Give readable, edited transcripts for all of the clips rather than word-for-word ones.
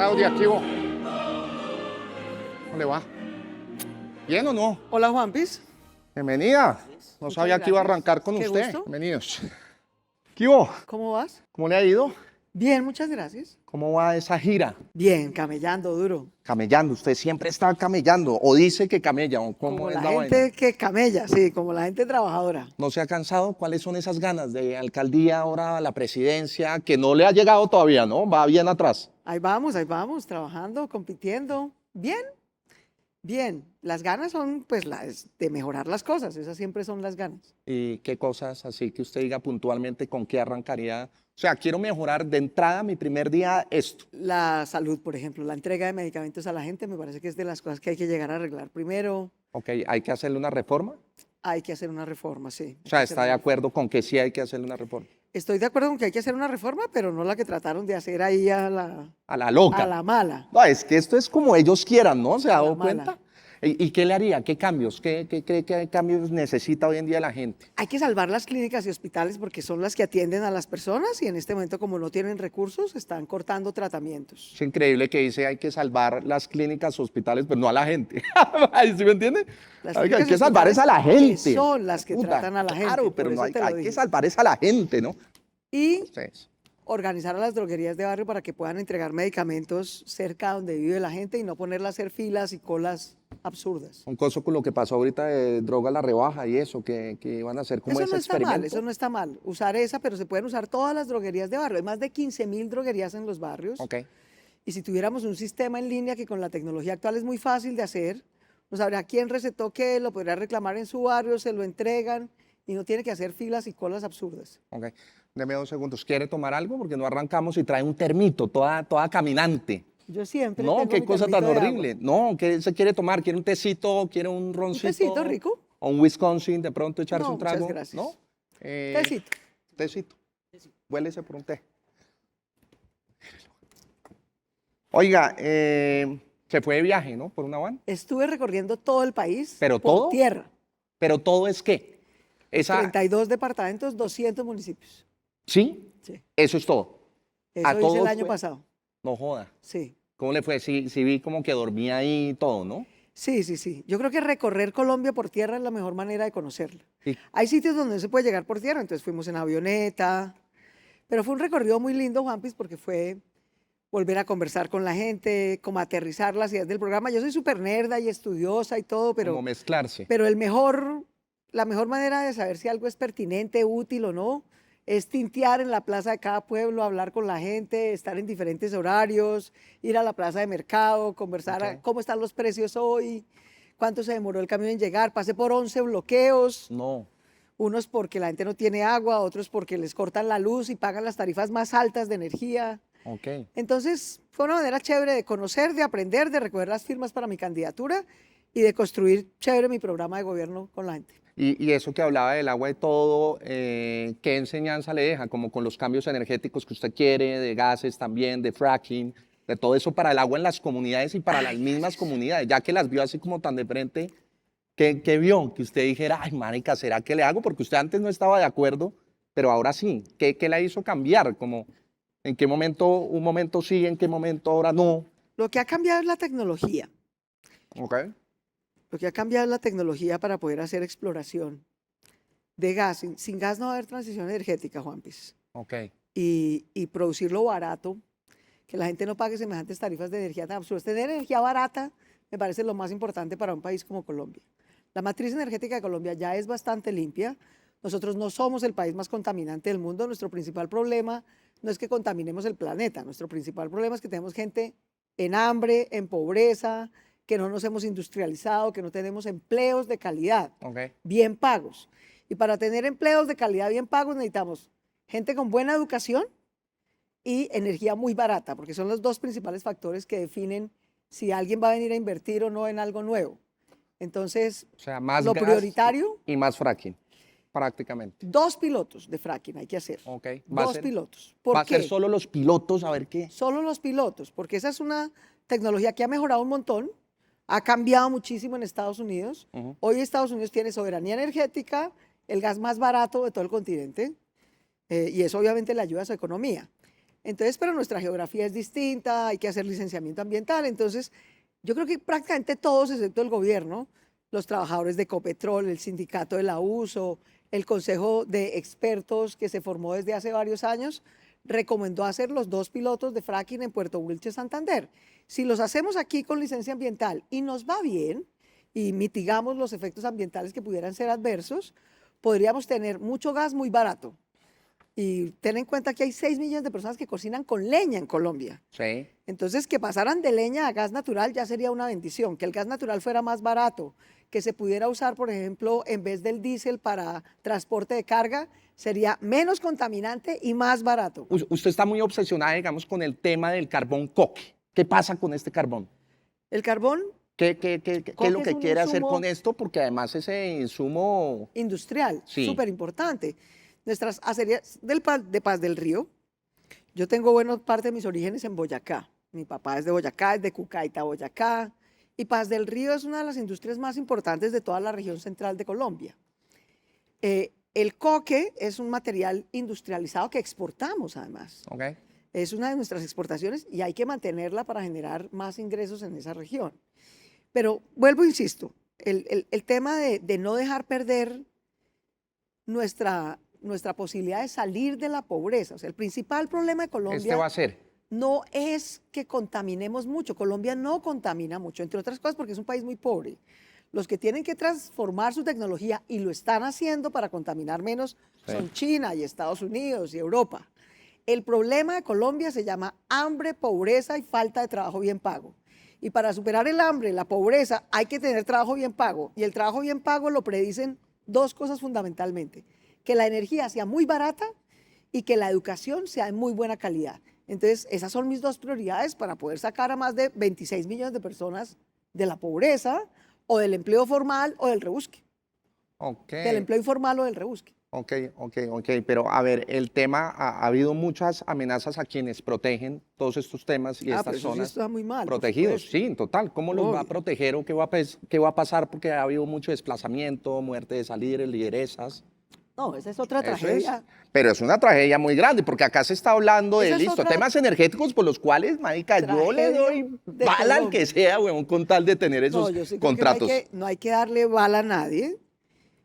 Claudia, ¿qué hubo? ¿Cómo le va? ¿Bien o no? Hola, Juanpis. Bienvenida. No Muchas sabía que iba a gracias. arrancar con Qué usted. gusto. Bienvenidos. ¿Qué hubo? ¿Cómo vas? ¿Cómo le ha ido? Bien, muchas gracias. ¿Cómo va esa gira? Bien, camellando duro. Camellando. Usted siempre está camellando. O dice que camella. ¿O cómo Como es la la gente vaina? que camella, sí, como la gente trabajadora. ¿No se ha cansado? ¿Cuáles son esas ganas de alcaldía, ahora la presidencia? Que no le ha llegado todavía, ¿no? Va bien atrás. Ahí vamos, trabajando, compitiendo. Bien, bien. Las ganas son, pues, las de mejorar las cosas. Esas siempre son las ganas. ¿Y qué cosas así que usted diga puntualmente con qué arrancaría? O sea, quiero mejorar de entrada mi primer día esto. La salud, por ejemplo, la entrega de medicamentos a la gente, me parece que es de las cosas que hay que llegar a arreglar primero. Ok, ¿hay que hacerle una reforma? Hay que hacer una reforma, sí. O hay que sea, hacer ¿está de una acuerdo con que sí hay que hacerle una reforma? Estoy de acuerdo con que hay que hacer una reforma, pero no la que trataron de hacer ahí A la a loca. la mala. No, es que esto es como ellos quieran, ¿no? ¿Se ha A la dado mala. cuenta? ¿Y qué le haría? ¿Qué cambios? ¿Qué cree que cambios necesita hoy en día la gente? Hay que salvar las clínicas y hospitales porque son las que atienden a las personas y en este momento, como no tienen recursos, están cortando tratamientos. Es increíble que dice hay que salvar las clínicas, hospitales, pero no a la gente. ¿Sí me entiende? Las Hay clínicas y que salvar es a la hospitales, gente. que son las que Puta, tratan a la claro, gente, pero por no eso hay, te lo hay que dije. salvar es a la gente, ¿no? Y Ustedes. organizar a las droguerías de barrio para que puedan entregar medicamentos cerca donde vive la gente y no ponerla a hacer filas y colas absurdas. Un coso con lo que pasó ahorita de droga a la rebaja y eso, que iban a hacer como Eso ese no está mal, experimento. eso no está mal. Usar esa, pero se pueden usar todas las droguerías de barrio. Hay más de 15.000 droguerías en los barrios. Ok. Y si tuviéramos un sistema en línea que con la tecnología actual es muy fácil de hacer, nos sabrá quién recetó qué, lo podría reclamar en su barrio, se lo entregan y no tiene que hacer filas y colas absurdas. Ok, deme 2 segundos. ¿Quiere tomar algo? Porque no arrancamos y trae un termito, toda caminante. Yo siempre No, tengo qué mi cosa tan termito de agua. horrible. No, ¿qué se quiere tomar? ¿Quiere un tecito? ¿Quiere un Un roncito? tecito rico. ¿O un Wisconsin de pronto echarse No, un trago? muchas gracias. ¿No? Tecito. Tecito. Huélese por un té. Oiga, se fue de viaje, ¿no? Por una van. Estuve recorriendo todo el país ¿Pero por todo? tierra. Pero todo es qué. Esa, 32 departamentos, 200 municipios. ¿sí? Sí. Eso es todo. Eso hice todo el año fue- pasado. No joda. Sí. ¿Cómo le fue? Sí, sí vi como que dormía ahí y todo, ¿no? Sí, sí, sí. Yo creo que recorrer Colombia por tierra es la mejor manera de conocerla. Sí. Hay sitios donde no se puede llegar por tierra, entonces fuimos en avioneta, pero fue un recorrido muy lindo, Juanpis, porque fue volver a conversar con la gente, como aterrizar las ideas del programa. Yo soy súper nerda y estudiosa y todo, Como mezclarse. pero la mejor manera de saber si algo es pertinente, útil o no, es tintear en la plaza de cada pueblo, hablar con la gente, estar en diferentes horarios, ir a la plaza de mercado, conversar Ok. cómo están los precios hoy, cuánto se demoró el camión en llegar. Pasé por 11 bloqueos, No. unos porque la gente no tiene agua, otros porque les cortan la luz y pagan las tarifas más altas de energía. Ok. Entonces, fue una manera chévere de conocer, de aprender, de recoger las firmas para mi candidatura y de construir chévere mi programa de gobierno con la gente. Y eso que hablaba del agua y todo, ¿qué enseñanza le deja? Como con los cambios energéticos que usted quiere, de gases también, de fracking, de todo eso para el agua en las comunidades y para las mismas comunidades, ya que las vio así como tan de frente, ¿qué vio? Que usted dijera, ay, marica, ¿será que le hago? Porque usted antes no estaba de acuerdo, pero ahora sí. ¿Qué la hizo cambiar? Como, ¿en qué momento, un momento sí, en qué momento ahora no? Lo que ha cambiado es la tecnología. Ok. Lo que ha cambiado es la tecnología para poder hacer exploración de gas. Sin gas no va a haber transición energética, Juanpis. Ok. Y producirlo barato, que la gente no pague semejantes tarifas de energía tan absurdas. Tener energía barata me parece lo más importante para un país como Colombia. La matriz energética de Colombia ya es bastante limpia. Nosotros no somos el país más contaminante del mundo. Nuestro principal problema no es que contaminemos el planeta. Nuestro principal problema es que tenemos gente en hambre, en pobreza, que no nos hemos industrializado, que no tenemos empleos de calidad, Ok. bien pagos. Y para tener empleos de calidad bien pagos necesitamos gente con buena educación y energía muy barata, porque son los dos principales factores que definen si alguien va a venir a invertir o no en algo nuevo. Entonces, O sea, más lo gas prioritario, y más fracking, prácticamente. 2 pilotos de fracking hay que hacer. Ok. 2 pilotos. ¿Por va a qué? ser solo los pilotos, a ver qué. Solo los pilotos, porque esa es una tecnología que ha mejorado un montón, ha cambiado muchísimo en Estados Unidos. Ujú. Hoy Estados Unidos tiene soberanía energética, el gas más barato de todo el continente, y eso obviamente le ayuda a su economía. Entonces, pero nuestra geografía es distinta, hay que hacer licenciamiento ambiental. Entonces, yo creo que prácticamente todos, excepto el gobierno, los trabajadores de Ecopetrol, el sindicato de la USO, el consejo de expertos que se formó desde hace varios años, recomendó hacer los 2 pilotos de fracking en Puerto Wilches, Santander. Si los hacemos aquí con licencia ambiental y nos va bien y mitigamos los efectos ambientales que pudieran ser adversos, podríamos tener mucho gas muy barato. Y ten en cuenta que hay 6 millones de personas que cocinan con leña en Colombia. Sí. Entonces, que pasaran de leña a gas natural ya sería una bendición, que el gas natural fuera más barato, que se pudiera usar, por ejemplo, en vez del diésel para transporte de carga, sería menos contaminante y más barato. Usted está muy obsesionada, digamos, con el tema del carbón coque. ¿Qué pasa con este carbón? El carbón ¿Qué es coque lo es que un quiere hacer insumo con esto? Porque además ese insumo... industrial, Sí. súper importante. Nuestras acerías de Paz del Río, yo tengo buena parte de mis orígenes en Boyacá. Mi papá es de Boyacá, es de Cucaita, Boyacá. Y Paz del Río es una de las industrias más importantes de toda la región central de Colombia. El coque es un material industrializado que exportamos además. Okay. Es una de nuestras exportaciones y hay que mantenerla para generar más ingresos en esa región. Pero vuelvo, insisto, el tema de no dejar perder nuestra posibilidad de salir de la pobreza. O sea, el principal problema de Colombia Este va a ser. no es que contaminemos mucho. Colombia no contamina mucho, entre otras cosas porque es un país muy pobre. Los que tienen que transformar su tecnología y lo están haciendo para contaminar menos son China y Estados Unidos y Europa. El problema de Colombia se llama hambre, pobreza y falta de trabajo bien pago. Y para superar el hambre, la pobreza, hay que tener trabajo bien pago. Y el trabajo bien pago lo predicen 2 cosas fundamentalmente: que la energía sea muy barata y que la educación sea de muy buena calidad. Entonces, esas son mis 2 prioridades para poder sacar a más de 26 millones de personas de la pobreza o del empleo formal o del rebusque. Okay. Del empleo informal o del rebusque. Ok, pero a ver, el tema, ha habido muchas amenazas a quienes protegen todos estos temas y Pero estas eso sí zonas está muy mal. Por protegidos. supuesto. Sí, en total. ¿Cómo los va a Obvio. proteger o qué va a pasar? Porque ha habido mucho desplazamiento, muerte de líderes, lideresas. No, esa es otra Eso es, tragedia. pero es una tragedia muy grande, porque acá se está hablando de, Esa es listo, otra temas energéticos por los cuales, marica, yo le tragedia doy de bala al Colombia. que sea, weón, con tal de tener No, esos yo sí creo contratos. que no hay que darle bala a nadie,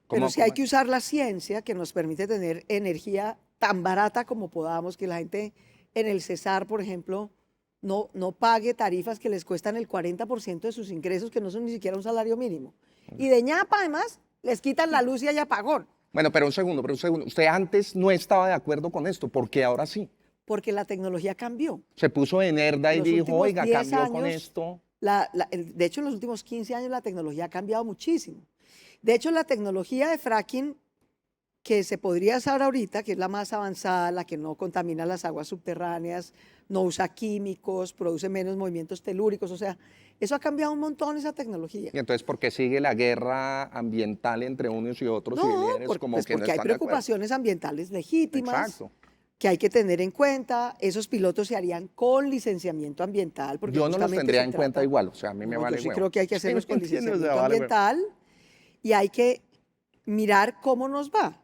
pero sí hay ¿Cómo? que usar la ciencia que nos permite tener energía tan barata como podamos, que la gente en el Cesar, por ejemplo, no pague tarifas que les cuestan el 40% de sus ingresos, que no son ni siquiera un salario mínimo. Y de ñapa, además, les quitan la luz y hay apagón. Bueno, pero un segundo. Usted antes no estaba de acuerdo con esto, ¿por qué ahora sí? Porque la tecnología cambió. Se puso de nerda y Los dijo, últimos oiga, 10 cambió con años, esto. de hecho, en los últimos 15 años la tecnología ha cambiado muchísimo. De hecho, la tecnología de fracking que se podría usar ahorita, que es la más avanzada, la que no contamina las aguas subterráneas, no usa químicos, produce menos movimientos telúricos, o sea, eso ha cambiado un montón esa tecnología. Y entonces, ¿por qué sigue la guerra ambiental entre unos y otros y No, líderes como pues que no porque hay están de acuerdo? preocupaciones ambientales legítimas Exacto. que hay que tener en cuenta. Esos pilotos se harían con licenciamiento ambiental. Porque Yo no los justamente tendría se en cuenta trata- igual, o sea, a mí me No, vale yo sí huevo. creo que hay que ¿Sí hacerlos me con entiendes? O sea, licenciamiento vale huevo. ambiental y hay que mirar cómo nos va.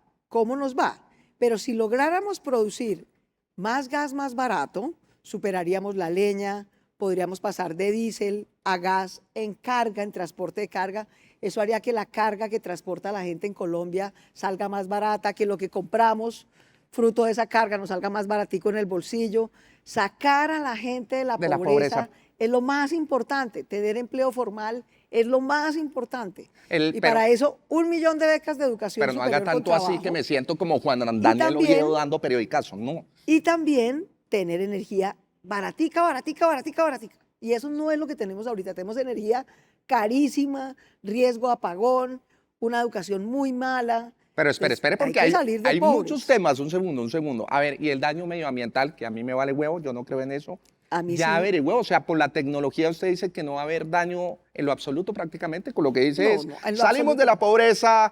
Pero si lográramos producir más gas más barato, superaríamos la leña, podríamos pasar de diésel a gas en carga, en transporte de carga. Eso haría que la carga que transporta la gente en Colombia salga más barata, que lo que compramos fruto de esa carga nos salga más baratico en el bolsillo. Sacar a la gente de la De la pobreza pobreza. es lo más importante. Tener empleo formal es lo más importante. Y Pero, para eso, 1 millón de becas de educación pero no haga superior con tanto así que trabajo. me siento como Juan Y Daniel Oviedo también, dando periodicazo. No. y también tener energía baratica. Y eso no es lo que tenemos ahorita. Tenemos energía carísima, riesgo de apagón, una educación muy mala. Pero espere, Entonces, hay porque que salir de hay muchos pobres. temas. Un segundo. A ver, y el daño medioambiental, que a mí me vale huevo, yo no creo en eso. A mí Ya sí. averigüé, o sea, por la tecnología usted dice que no va a haber daño en lo absoluto prácticamente, con lo que dice No, es, no, en lo salimos de absoluto. la pobreza,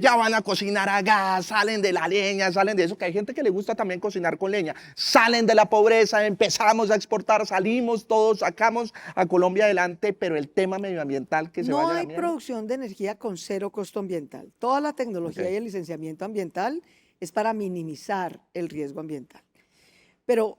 ya van a cocinar a gas, salen de la leña, salen de eso, que hay gente que le gusta también cocinar con leña, salen de la pobreza, empezamos a exportar, salimos todos, sacamos a Colombia adelante, pero el tema medioambiental que se No vaya a la hay mierda. producción de energía con 0 costo ambiental. Toda la tecnología Ok. y el licenciamiento ambiental es para minimizar el riesgo ambiental. Pero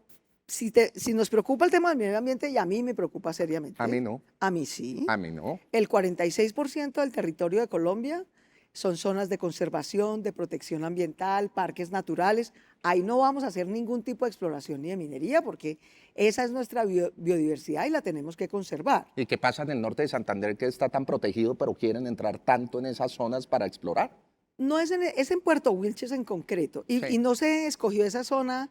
si nos preocupa el tema del medio ambiente, y a mí me preocupa seriamente. A mí no, A mí sí. a mí no. El 46% del territorio de Colombia son zonas de conservación, de protección ambiental, parques naturales. Ahí no vamos a hacer ningún tipo de exploración ni de minería porque esa es nuestra biodiversidad y la tenemos que conservar. ¿Y qué pasa en el norte de Santander que está tan protegido, pero quieren entrar tanto en esas zonas para explorar? No es en Puerto Wilches en concreto y, Sí. y no se escogió esa zona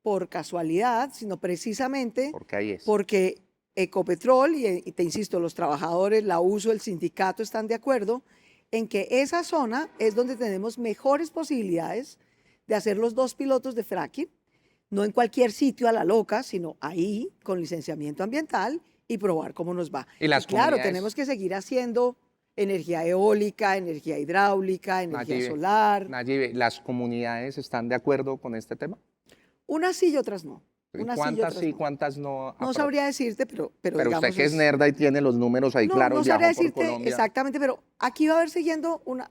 por casualidad, sino precisamente Porque ahí es. porque Ecopetrol, y te insisto, los trabajadores, la USO, el sindicato están de acuerdo en que esa zona es donde tenemos mejores posibilidades de hacer los 2 pilotos de fracking, no en cualquier sitio a la loca, sino ahí con licenciamiento ambiental y probar cómo nos va. Y las claro, comunidades- tenemos que seguir haciendo energía eólica, energía hidráulica, energía Nayibe, solar. Nayibe, ¿las comunidades están de acuerdo con este tema? Unas sí y otras no. Unas sí y ¿Cuántas otras sí, no. cuántas no? No sabría decirte, pero Pero digamos usted que es nerda y tiene los números ahí no, claros, no viajó sabría por decirte Colombia. exactamente, pero aquí va a haber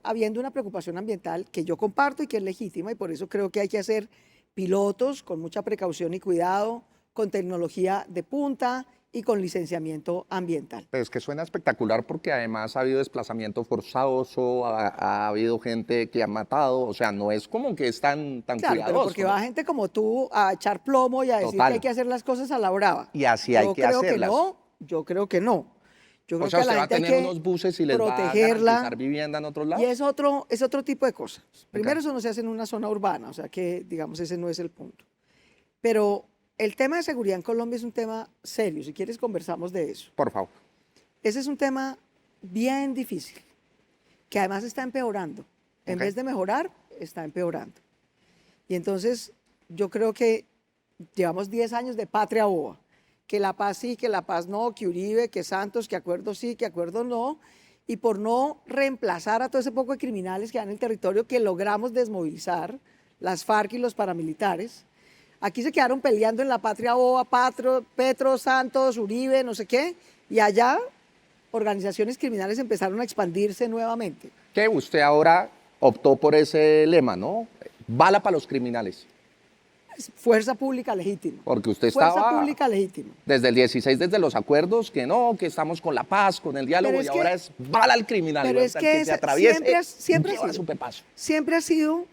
habiendo una preocupación ambiental que yo comparto y que es legítima y por eso creo que hay que hacer pilotos con mucha precaución y cuidado, con tecnología de punta y con licenciamiento ambiental. Pero es que suena espectacular porque además ha habido desplazamiento forzoso, ha habido gente que ha matado, o sea, no es como que es tan Claro, pero cuidadoso. porque ¿no? va gente como tú a echar plomo y a decir Total. que hay que hacer las cosas a la brava. Y así hay que hacerlas. Yo creo que no. Yo creo O sea, que a usted la va a gente hay tener que unos buses y les va a protegerla. garantizar vivienda en otros lados. Y es otro tipo de cosas. Primero, eso no se hace en una zona urbana, o sea que, digamos, ese no es el punto. Pero el tema de seguridad en Colombia es un tema serio. Si quieres, conversamos de eso. Por favor. Ese es un tema bien difícil, que además está empeorando. En Ok. vez de mejorar, está empeorando. Y entonces, yo creo que llevamos 10 años de patria boba. Que la paz sí, que la paz no, que Uribe, que Santos, que acuerdo sí, que acuerdo no. Y por no reemplazar a todo ese poco de criminales que hay en el territorio que logramos desmovilizar, las FARC y los paramilitares, aquí se quedaron peleando en la patria boba, Petro, Santos, Uribe, no sé qué, y allá organizaciones criminales empezaron a expandirse nuevamente. Que usted ahora optó por ese lema, ¿no? Bala para los criminales. Es fuerza pública legítima. Porque usted Fuerza estaba pública legítima. desde el 16, desde los acuerdos, que no, que estamos con la paz, con el diálogo, Pero y es que- ahora es bala al criminal. pero y es al que se atraviese, siempre ha lleva sido. su pepazo. Siempre ha sido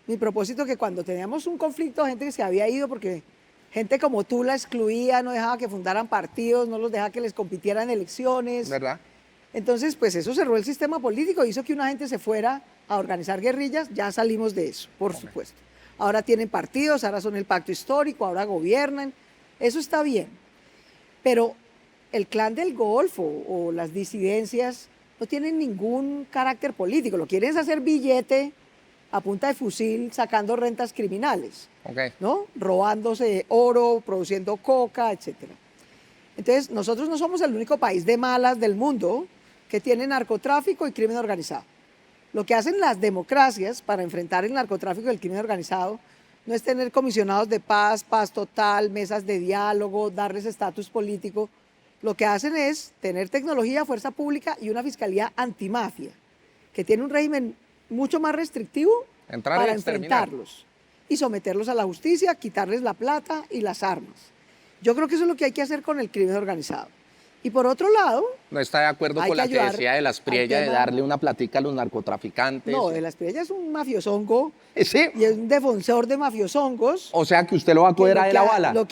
mi propósito que cuando teníamos un conflicto, gente que se había ido porque gente como tú la excluía, no dejaba que fundaran partidos, no los dejaba que les compitieran en elecciones. ¿Verdad? Entonces, pues eso cerró el sistema político, hizo que una gente se fuera a organizar guerrillas, ya salimos de eso, por supuesto. Ahora tienen partidos, ahora son el pacto histórico, ahora gobiernan, eso está bien. Pero el clan del Golfo o las disidencias no tienen ningún carácter político, lo quieren es hacer billete a punta de fusil sacando rentas criminales, Ok. ¿no? Robándose oro, produciendo coca, etcétera. Entonces, nosotros no somos el único país de malas del mundo que tiene narcotráfico y crimen organizado. Lo que hacen las democracias para enfrentar el narcotráfico y el crimen organizado no es tener comisionados de paz, paz total, mesas de diálogo, darles estatus político. Lo que hacen es tener tecnología, fuerza pública y una fiscalía antimafia, que tiene un régimen mucho más restrictivo Entrar y para exterminar. enfrentarlos y someterlos a la justicia, quitarles la plata y las armas. Yo creo que eso es lo que hay que hacer con el crimen organizado. Y por otro lado, No está de acuerdo Hay con que la que ayudar decía de las al Priella de tema- darle una platica a los narcotraficantes. no, de las Priella es un mafiosongo Sí. y es un defensor de mafiosongos. O sea que usted lo va a que coger lo a él que a ha- bala. lo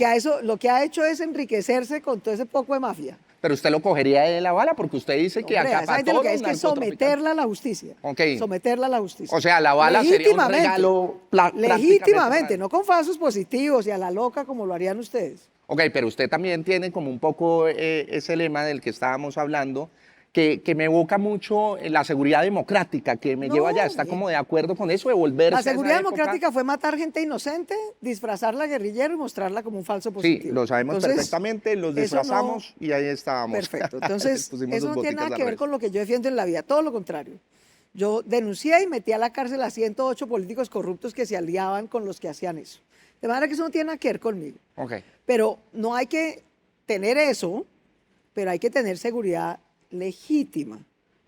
que ha hecho es enriquecerse con todo ese poco de mafia. Pero usted lo cogería a él a bala porque usted dice que Hombre, a esa acá gente lo que hay es que someterla a la justicia. Ok. Someterla a la justicia. O sea, la bala sería un Legítimamente. regalo Legítimamente, no con falsos positivos y a la loca como lo harían ustedes. Ok, pero usted también tiene como un poco ese lema del que estábamos hablando, que me evoca mucho la seguridad democrática, que me No, lleva allá. ¿Está bien. como de acuerdo con eso, de volverse La a esa seguridad época? democrática fue matar gente inocente, disfrazarla guerrillero y mostrarla como un falso Sí, positivo. lo sabemos Entonces, perfectamente, los eso no- disfrazamos y ahí estábamos. Perfecto. Les Entonces, pusimos eso los no tiene boticos nada al que ver revés. con lo que yo defiendo en la vida, todo lo contrario. Yo denuncié y metí a la cárcel a 108 políticos corruptos que se aliaban con los que hacían eso. De manera que eso no tiene nada que ver conmigo. Ok. Pero no hay que tener eso, pero hay que tener seguridad legítima,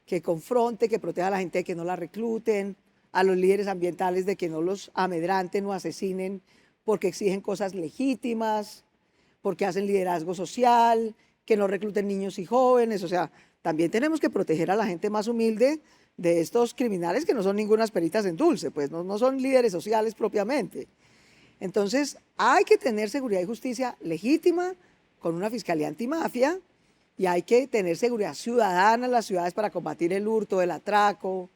que confronte, que proteja a la gente de que no la recluten, a los líderes ambientales de que no los amedranten o asesinen porque exigen cosas legítimas. porque hacen liderazgo social, que no recluten niños y jóvenes. O sea, también tenemos que proteger a la gente más humilde de estos criminales que no son ningunas peritas en dulce, pues no son líderes sociales propiamente. Entonces, hay que tener seguridad y justicia legítima con una fiscalía antimafia y hay que tener seguridad ciudadana en las ciudades para combatir el hurto, el atraco,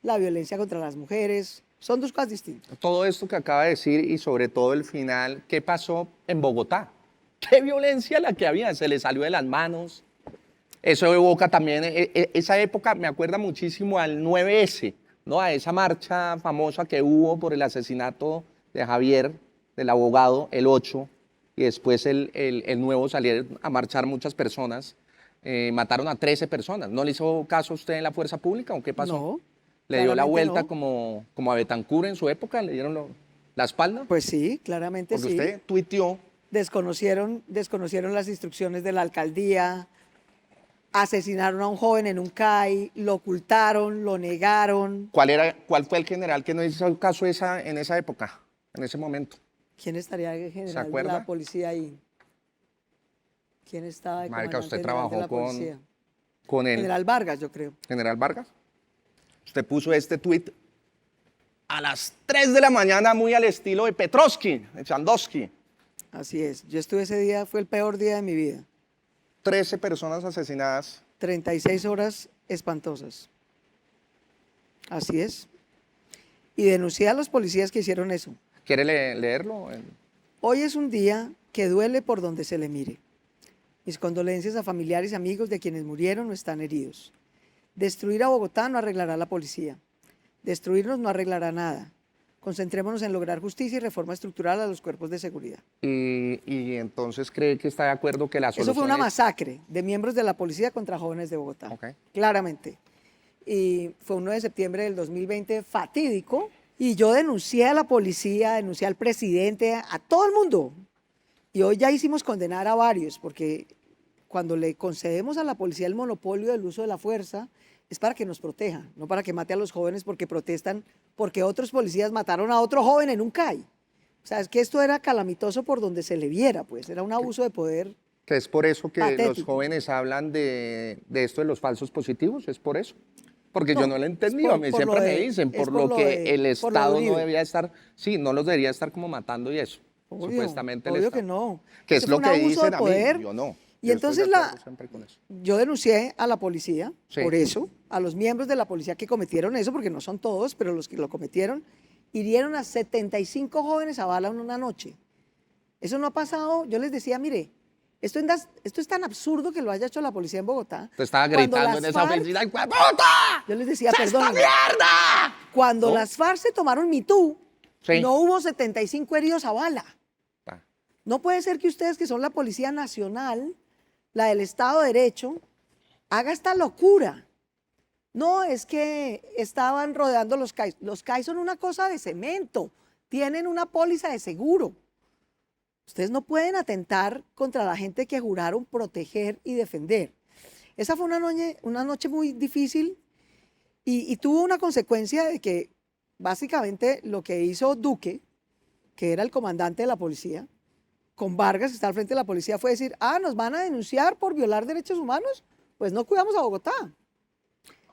la violencia contra las mujeres. Son dos cosas distintas. Todo esto que acaba de decir y sobre todo el final, ¿qué pasó en Bogotá? ¿Qué violencia la que había? Se le salió de las manos. Eso evoca también, esa época me acuerda muchísimo al 9S, ¿no? A esa marcha famosa que hubo por el asesinato de Javier, del abogado, el 8, y después el nuevo salieron a marchar muchas personas, mataron a 13 personas. ¿No le hizo caso a usted en la fuerza pública o qué pasó? No, ¿Le dio la claramente vuelta no. como a Betancur en su época? ¿Le dieron la espalda? Pues sí, claramente Porque sí. usted tuiteó. Desconocieron las instrucciones de la alcaldía, asesinaron a un joven en un CAI, lo ocultaron, lo negaron. ¿Cuál fue el general que no hizo caso en esa época, en ese momento? ¿Quién estaría de general de acuerda? la policía ahí? ¿Quién estaba de Marica, comandante usted general de trabajó la policía? con el General Vargas, yo creo. general Vargas. Usted puso este tuit a las 3 de la mañana, muy al estilo de Petrovsky, de Chandovsky. Así es. Yo estuve ese día, fue el peor día de mi vida. 13 personas asesinadas. 36 horas espantosas. Así es. Y denuncié a los policías que hicieron eso. ¿Quiere leerlo? Hoy es un día que duele por donde se le mire. Mis condolencias a familiares y amigos de quienes murieron o están heridos. Destruir a Bogotá no arreglará la policía. Destruirnos no arreglará nada. Concentrémonos en lograr justicia y reforma estructural a los cuerpos de seguridad. Y entonces cree que está de acuerdo que la solución Eso fue una es- masacre de miembros de la policía contra jóvenes de Bogotá. Ok. Claramente. Y fue un 9 de septiembre del 2020 fatídico. Y yo denuncié a la policía, denuncié al presidente, a todo el mundo. Y hoy ya hicimos condenar a varios, porque cuando le concedemos a la policía el monopolio del uso de la fuerza, es para que nos proteja, no para que mate a los jóvenes porque protestan, porque otros policías mataron a otro joven en un CAI. O sea, es que esto era calamitoso por donde se le viera, pues, era un abuso de poder. Que es por eso que los Patético. jóvenes hablan de esto de los falsos positivos, ¿es por eso? Porque yo no lo he es entendido, a mí por lo siempre me de- dicen, es por lo que de- el por lo de Estado no Uribe. debía estar, sí, no los debería estar como matando y eso, Obvio, supuestamente el obvio Estado. que no. Que Eso es fue lo un que abuso dicen de a mí, poder. yo no. Y Yo estoy de entonces acuerdo siempre con eso. yo denuncié a la policía Sí. por eso, a los miembros de la policía que cometieron eso, porque no son todos, pero los que lo cometieron, hirieron a 75 jóvenes a bala en una noche. Eso no ha pasado. Yo les decía, mire, esto es tan absurdo que lo haya hecho la policía en Bogotá. Usted estaba Cuando gritando las en esa FARC oficina, ¡hijo de puta! Yo les decía, ¡Esta perdón. mierda! Cuando ¿No? las FARC se tomaron Me Too, Sí. no hubo 75 heridos a bala. Ah, No puede ser que ustedes, que son la Policía Nacional, la del Estado de Derecho, haga esta locura. No, es que estaban rodeando los CAI. Los CAI son una cosa de cemento, tienen una póliza de seguro. Ustedes no pueden atentar contra la gente que juraron proteger y defender. Esa fue una noche muy difícil y tuvo una consecuencia de que básicamente lo que hizo Duque, que era el comandante de la policía, con Vargas, que está al frente de la policía, fue decir, nos van a denunciar por violar derechos humanos, pues no cuidamos a Bogotá.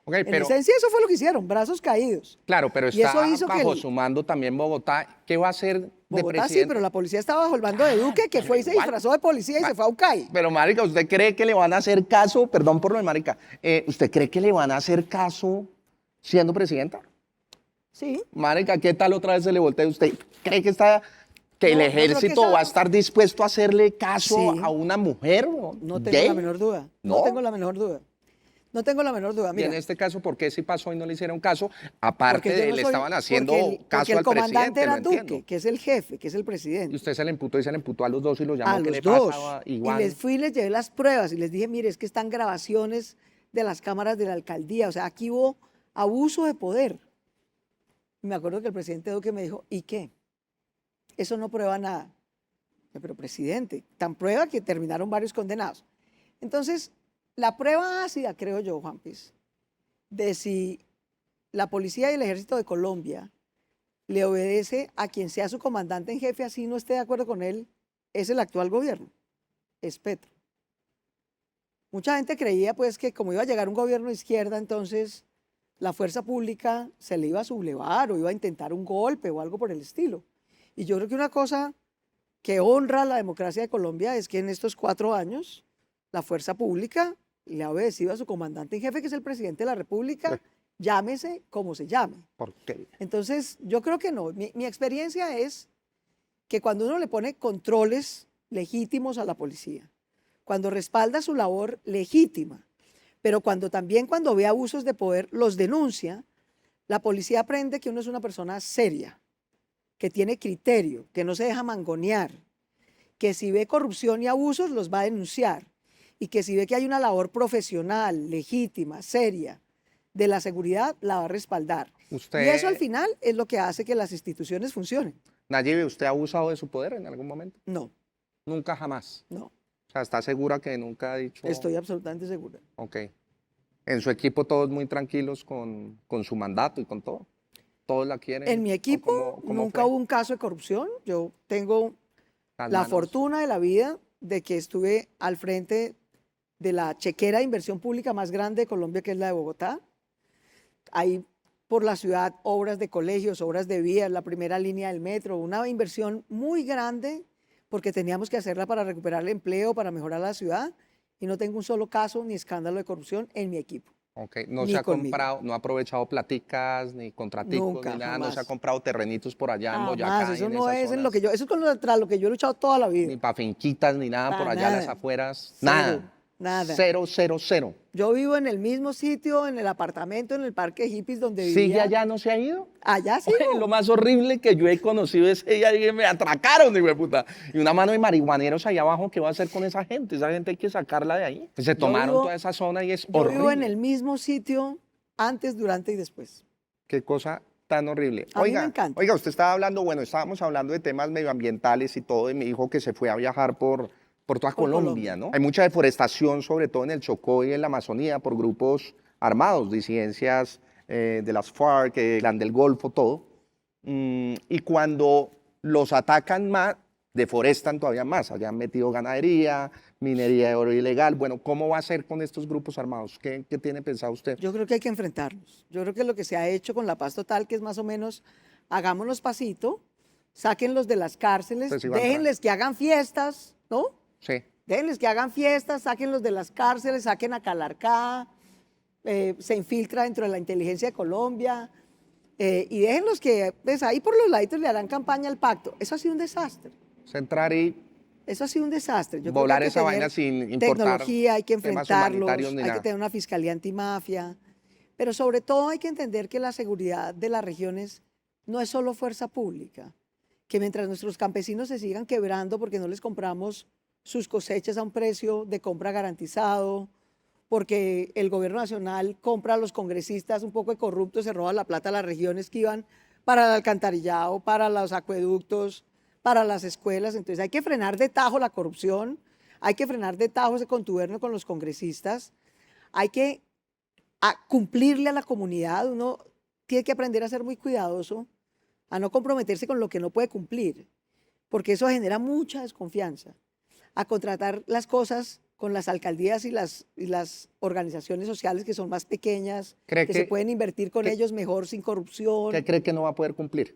ok, En pero, esencia eso fue lo que hicieron, brazos caídos. claro, pero Y eso está hizo que bajo el- su mando también Bogotá. ¿Qué va a hacer de Bogotá sí, presidente? pero la policía estaba bajo el mando de Duque, que fue y se igual. disfrazó de policía y se fue a un CAI. Pero, marica, ¿usted cree que le van a hacer caso? Perdón por lo de marica. ¿Usted cree que le van a hacer caso siendo presidenta? Sí. Marica, ¿qué tal otra vez se le voltea a usted? ¿Cree que el No, yo creo que ejército esa- va a estar dispuesto a hacerle caso Sí. a una mujer No tengo gay? la menor duda. ¿No? No tengo la menor duda. No tengo la menor duda. Y Mira, en este caso, ¿por qué sí pasó y no le hicieron caso? Aparte porque yo de no le soy- estaban haciendo porque caso el al comandante presidente, era lo entiendo. Duque, que es el jefe, que es el Y presidente. usted se le imputó y se le imputó a los dos y lo llamó. A ¿Qué los le dos. pasaba? Y Igual. les fui y les llevé las pruebas y les dije, mire, es que están grabaciones de las cámaras de la alcaldía. O sea, aquí hubo abuso de poder. Y me acuerdo que el presidente Duque me dijo, ¿y qué? Eso no prueba nada. Yo, pero presidente, tan prueba que terminaron varios condenados. Entonces, la prueba ácida, creo yo, Juan Piz, de si la policía y el ejército de Colombia le obedece a quien sea su comandante en jefe, así no esté de acuerdo con él, es el actual gobierno. es Petro. Mucha gente creía pues que como iba a llegar un gobierno de izquierda, entonces la fuerza pública se le iba a sublevar o iba a intentar un golpe o algo por el estilo. Y yo creo que una cosa que honra la democracia de Colombia es que en estos 4 años la fuerza pública le ha obedecido a su comandante en jefe, que es el presidente de la República, llámese como se llame. ¿Por qué? Entonces, yo creo que no. Mi experiencia es que cuando uno le pone controles legítimos a la policía, cuando respalda su labor legítima, pero cuando ve abusos de poder, los denuncia, la policía aprende que uno es una persona seria, que tiene criterio, que no se deja mangonear, que si ve corrupción y abusos los va a denunciar y que si ve que hay una labor profesional, legítima, seria de la seguridad, la va a respaldar. Usted, Y eso al final es lo que hace que las instituciones funcionen. Nayib, ¿usted ha abusado de su poder en algún momento? No, Nunca, jamás. no, O sea, ¿está segura que nunca ha dicho? estoy absolutamente segura. Ok. En su equipo todos muy tranquilos con su mandato y con todo. Todos la quieren. En mi ¿O equipo cómo nunca fue? hubo un caso de corrupción. Yo tengo Las la manos. fortuna de la vida de que estuve al frente de la chequera de inversión pública más grande de Colombia, que es la de Bogotá. Hay por la ciudad obras de colegios, obras de vías, la primera línea del metro, una inversión muy grande porque teníamos que hacerla para recuperar el empleo, para mejorar la ciudad, y no tengo un solo caso ni escándalo de corrupción en mi equipo. Ok, no Ni se ha conmigo. comprado, no ha aprovechado platicas, ni contraticos, Nunca, ni nada, no se ha jamás. comprado terrenitos por allá en Jamás, Boyacá y eso en no esas es en lo zonas, que yo, eso es contra lo que yo he luchado toda la vida. ni para finquitas, ni nada por Para allá a las nada. afueras, Cero, nada. nada. Cero, cero, cero. Yo vivo en el mismo sitio, en el apartamento, en el parque de hippies donde ¿Sigue vivía. allá, no se ha ido? Allá sí. Oye, lo más horrible que yo he conocido es ella y me atracaron, hijo de puta. Y una mano de marihuaneros allá abajo, ¿qué va a hacer con esa gente? Esa gente hay que sacarla de ahí. Se tomaron vivo- toda esa zona y es Yo horrible. vivo en el mismo sitio antes, durante y después. Qué cosa tan horrible. A mí me encanta. Oiga, usted estaba hablando, bueno, estábamos hablando de temas medioambientales y todo, y me dijo que se fue a viajar por toda Por Colombia, Colombia. ¿no? Hay mucha deforestación, sobre todo en el Chocó y en la Amazonía, por grupos armados, disidencias de las FARC, Clan del Golfo, todo. Y cuando los atacan más, deforestan todavía más. Allá han metido ganadería, minería de oro ilegal. Bueno, ¿cómo va a ser con estos grupos armados? ¿Qué tiene pensado usted? Yo creo que hay que enfrentarlos. Yo creo que lo que se ha hecho con la paz total, que es más o menos, hagámonos pasito, sáquenlos de las cárceles, Pues sí, van déjenles que hagan fiestas, ¿no? Sí. Déjenles que hagan fiestas, sáquenlos de las cárceles, saquen a Calarcá, se infiltra dentro de la inteligencia de Colombia, y déjenlos que pues, ahí por los laditos le harán campaña al pacto. Eso ha sido un desastre. Centrar y Eso ha sido un desastre. Yo creo que volar hay que esa tener vaina sin importar tecnología, hay que temas enfrentarlos, humanitarios ni hay que nada. tener una fiscalía antimafia, pero sobre todo hay que entender que la seguridad de las regiones no es solo fuerza pública, que mientras nuestros campesinos se sigan quebrando porque no les compramos sus cosechas a un precio de compra garantizado, porque el gobierno nacional compra a los congresistas un poco de corruptos, se roba la plata a las regiones que iban para el alcantarillado, para los acueductos, para las escuelas. Entonces hay que frenar de tajo la corrupción, hay que frenar de tajo ese contubernio con los congresistas, hay que cumplirle a la comunidad. Uno tiene que aprender a ser muy cuidadoso, a no comprometerse con lo que no puede cumplir, porque eso genera mucha desconfianza, a contratar las cosas con las alcaldías y las organizaciones sociales que son más pequeñas, ¿Cree que se que- pueden invertir con que- ellos mejor sin corrupción. ¿Qué cree que no va a poder cumplir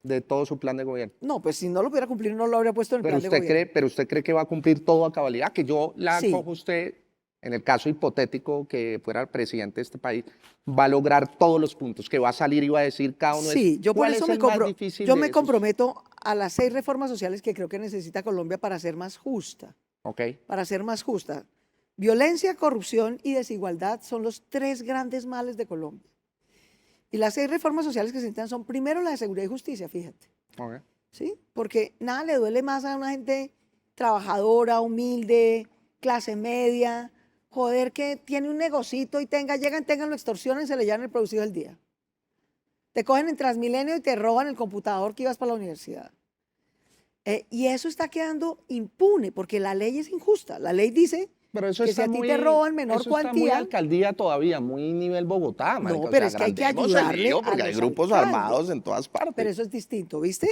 de todo su plan de gobierno? No, pues si no lo pudiera cumplir no lo habría puesto en el Pero plan de usted gobierno. pero usted cree que va a cumplir todo a cabalidad, que yo la Sí. cojo a usted, en el caso hipotético que fuera el presidente de este país, va a lograr todos los puntos, que va a salir y va a decir cada uno. Sí, yo por ¿cuál eso es me, el más difícil yo de me esos? comprometo a las 6 reformas sociales que creo que necesita Colombia para ser más justa. Ok, Para ser más justa. Violencia, corrupción y desigualdad son los 3 grandes males de Colombia. Y las 6 reformas sociales que se necesitan son primero la de seguridad y justicia, fíjate. ok. ¿Sí? Porque nada le duele más a una gente trabajadora, humilde, clase media, joder, que tiene un negocito y llegan, lo extorsionan, se le llevan el producido del día. Te cogen en Transmilenio y te roban el computador que ibas para la universidad. Y eso está quedando impune porque la ley es injusta. La ley dice Pero eso que está si a ti muy, te roban menor eso está muy cuantía. alcaldía todavía, muy nivel Bogotá, marica. No, O pero sea, es que hay que agrandemos el ayudarle lío a porque hay los grupos alcaldes. armados en todas partes. Pero eso es distinto, ¿viste?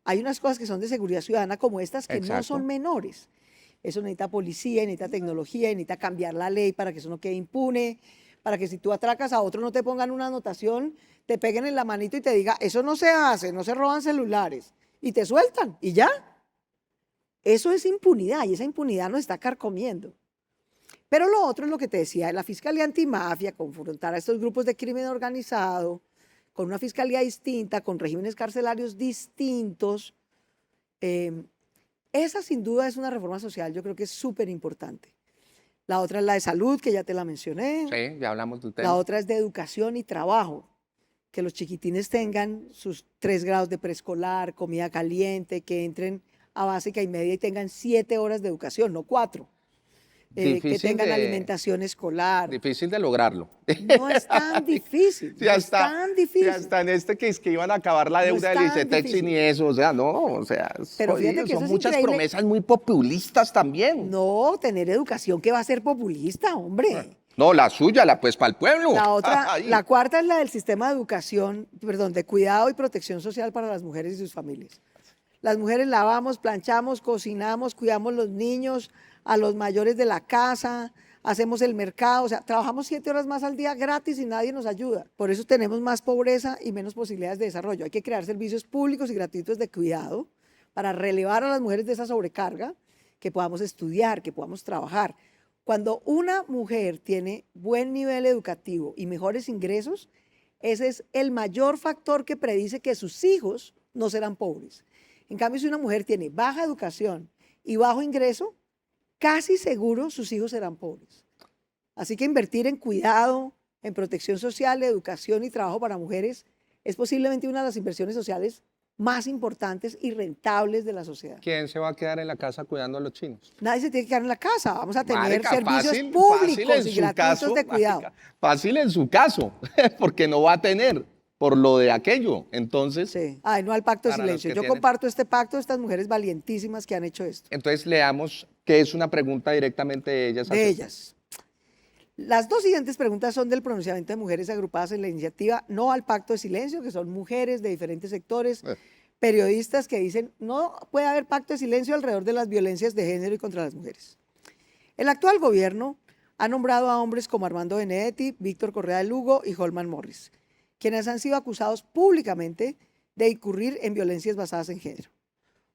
Hay unas cosas que son de seguridad ciudadana como estas que no Exacto. son menores. Eso necesita policía, necesita tecnología, necesita cambiar la ley para que eso no quede impune, para que si tú atracas a otro no te pongan una anotación, te peguen en la manito y te diga, eso no se hace, no se roban celulares, y te sueltan, y ya. Eso es impunidad, y esa impunidad nos está carcomiendo. Pero lo otro es lo que te decía, la Fiscalía Antimafia, confrontar a estos grupos de crimen organizado, con una fiscalía distinta, con regímenes carcelarios distintos. Esa sin duda es una reforma social, yo creo que es súper importante. La otra es la de salud, que ya te la mencioné. Sí, ya hablamos del tema. La otra es de educación y trabajo, que los chiquitines tengan sus 3 grados de preescolar, comida caliente, que entren a básica y media y tengan 7 horas de educación, no 4. Que tengan alimentación escolar. Difícil de lograrlo. No es tan difícil, Sí, no es tan difícil. Sí, hasta en este que es que iban a acabar la deuda del ICETEX ni eso, o sea, no, o sea, pero fíjate que son eso es muchas increíble. promesas muy populistas también. No, tener educación que va a ser populista, hombre. No, la suya, pues para el pueblo. La otra, la cuarta es la del sistema de educación, perdón, de cuidado y protección social para las mujeres y sus familias. Las mujeres lavamos, planchamos, cocinamos, cuidamos los niños, a los mayores de la casa, hacemos el mercado, o sea, trabajamos 7 horas más al día gratis y nadie nos ayuda. Por eso tenemos más pobreza y menos posibilidades de desarrollo. Hay que crear servicios públicos y gratuitos de cuidado para relevar a las mujeres de esa sobrecarga, que podamos estudiar, que podamos trabajar. Cuando una mujer tiene buen nivel educativo y mejores ingresos, ese es el mayor factor que predice que sus hijos no serán pobres. En cambio, si una mujer tiene baja educación y bajo ingreso, casi seguro sus hijos serán pobres. Así que invertir en cuidado, en protección social, educación y trabajo para mujeres es posiblemente una de las inversiones sociales más importantes y rentables de la sociedad. ¿Quién se va a quedar en la casa cuidando a los chinos? Nadie se tiene que quedar en la casa. Vamos a tener Marica, servicios fácil públicos en y su gratuitos caso, de cuidado. marica, fácil en su caso, porque no va a tener por lo de aquello. Entonces, Sí. Ay, no al pacto de para los silencio. que Yo tienen- comparto este pacto de estas mujeres valientísimas que han hecho esto. entonces leamos que es una pregunta directamente de ellas. De ellas. Las 2 siguientes preguntas son del pronunciamiento de mujeres agrupadas en la iniciativa No al Pacto de Silencio, que son mujeres de diferentes sectores, periodistas que dicen no puede haber pacto de silencio alrededor de las violencias de género y contra las mujeres. El actual gobierno ha nombrado a hombres como Armando Benedetti, Víctor Correa de Lugo y Holman Morris, quienes han sido acusados públicamente de incurrir en violencias basadas en género.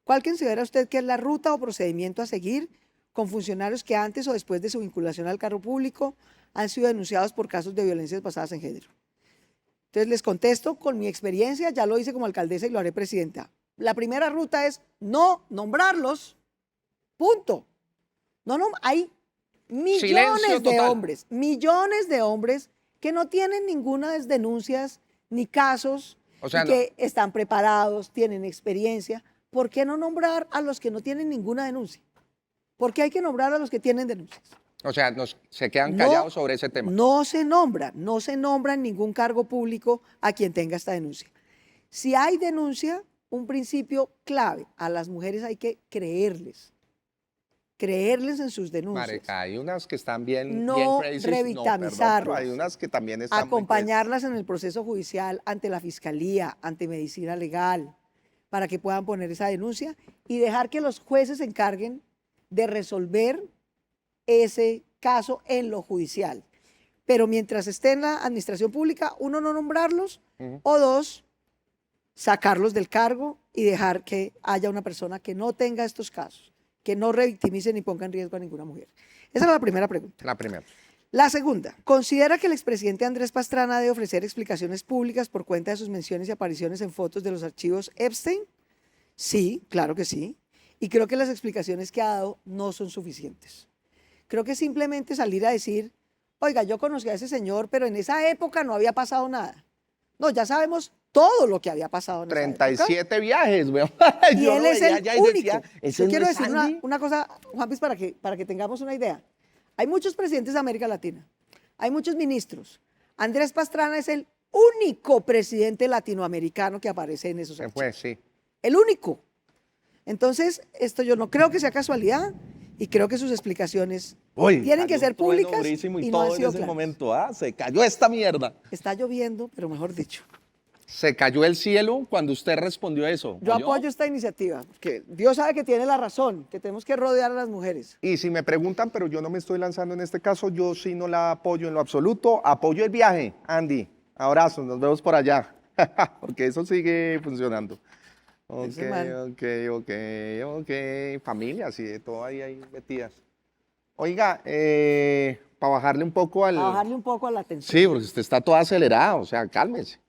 ¿Cuál considera usted que es la ruta o procedimiento a seguir con funcionarios que antes o después de su vinculación al cargo público han sido denunciados por casos de violencias basadas en género? Entonces les contesto con mi experiencia, ya lo hice como alcaldesa y lo haré presidenta. La primera ruta es no nombrarlos, punto. Hay millones de hombres que no tienen ninguna denuncias ni casos, O sea, y que están preparados, tienen experiencia. ¿Por qué no nombrar a los que no tienen ninguna denuncia? ¿Por qué hay que nombrar a los que tienen denuncias? O sea, se quedan callados sobre ese tema. No se nombra en ningún cargo público a quien tenga esta denuncia. Si hay denuncia, un principio clave, a las mujeres hay que creerles en sus denuncias. Marica, hay unas que están bien crazy. Revictimizarlas. Pero hay unas que también están muy Acompañarlas en el proceso judicial ante la fiscalía, ante medicina legal, para que puedan poner esa denuncia y dejar que los jueces se encarguen de resolver ese caso en lo judicial. Pero mientras esté en la administración pública, 1, no nombrarlos, o 2, sacarlos del cargo y dejar que haya una persona que no tenga estos casos, que no revictimice ni ponga en riesgo a ninguna mujer. Esa es la primera pregunta. La primera. La segunda, ¿considera que el expresidente Andrés Pastrana debe ofrecer explicaciones públicas por cuenta de sus menciones y apariciones en fotos de los archivos Epstein? Sí, claro que sí. Y creo que las explicaciones que ha dado no son suficientes. Creo que simplemente salir a decir, oiga, yo conocí a ese señor, pero en esa época no había pasado nada. No, ya sabemos todo lo que había pasado en 37 esa época. viajes, weón. Y él es el único. Yo Yo quiero decir una cosa, Juan Piz, para que tengamos una idea. Hay muchos presidentes de América Latina, hay muchos ministros. Andrés Pastrana es el único presidente latinoamericano que aparece en esos archivos. Pues sí. El único. Entonces, esto yo no creo que sea casualidad y creo que sus explicaciones tienen que ser públicas y y no han todo en sido ese claras. momento, se cayó esta mierda. Está lloviendo, pero mejor dicho. Se cayó el cielo cuando usted respondió eso. Yo ¿oyó? apoyo esta iniciativa, porque Dios sabe que tiene la razón, que tenemos que rodear a las mujeres. Y si me preguntan, pero yo no me estoy lanzando en este caso, yo sí no la apoyo en lo absoluto. Apoyo el viaje, Andy. Abrazos, nos vemos por allá. Porque eso sigue funcionando. Ok, Ese man. ok. Familias y de todo ahí metidas. Oiga, para bajarle un poco al... A bajarle un poco a la tensión. Sí, porque usted está toda acelerada, o sea, cálmese,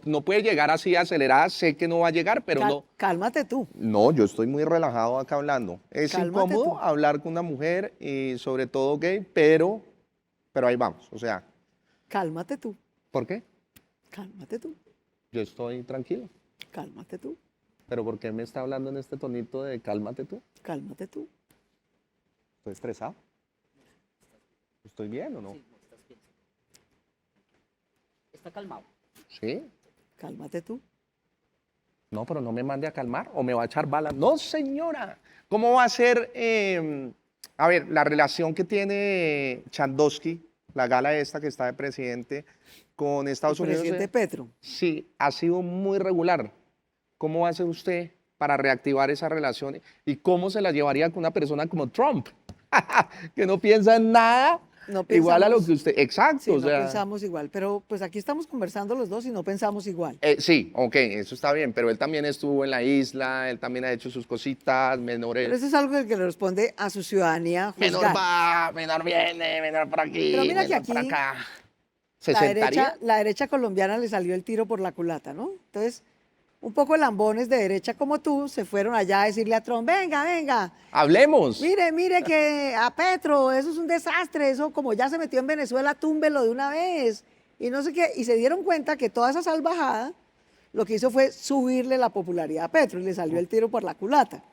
no puede llegar así acelerada, sé que no va a llegar, pero no. Cálmate tú. No, yo estoy muy relajado acá hablando. Es Cálmate incómodo tú. hablar con una mujer y sobre todo gay, pero ahí vamos, o sea, Cálmate tú. ¿por qué? Cálmate tú. Yo estoy tranquilo, Cálmate tú. pero ¿por qué me está hablando en este tonito de cálmate tú? Cálmate tú. ¿Estoy estresado? ¿Estoy bien o no? Está calmado. Sí. Cálmate tú. No, pero no me mande a calmar o me va a echar balas. No, señora. ¿Cómo va a ser, a ver, la relación que tiene Chandosky, la gala esta que está de presidente, con Estados El Unidos? presidente Petro. Sí, ha sido muy regular. ¿Cómo va a hacer usted para reactivar esa relación? ¿Y cómo se la llevaría con una persona como Trump? Que no piensa en nada No igual a lo pensamos- que usted... Exacto, Sí, o no sea... pensamos igual, pero pues aquí estamos conversando los dos y no pensamos igual. Sí, ok, eso está bien, pero él también estuvo en la isla, él también ha hecho sus cositas, menores. Pero eso es algo que le responde a su ciudadanía Menor juzgar. va, menor viene, menor por aquí, Pero mira que menor por aquí acá. ¿Se La sentaría? derecha colombiana le salió el tiro por la culata, ¿no? Entonces, un poco lambones de derecha como tú se fueron allá a decirle a Trump, venga, venga, Hablemos. mire que a Petro, eso es un desastre, eso como ya se metió en Venezuela, túmbelo de una vez. Y no sé qué, y se dieron cuenta que toda esa salvajada lo que hizo fue subirle la popularidad a Petro y le salió el tiro por la culata.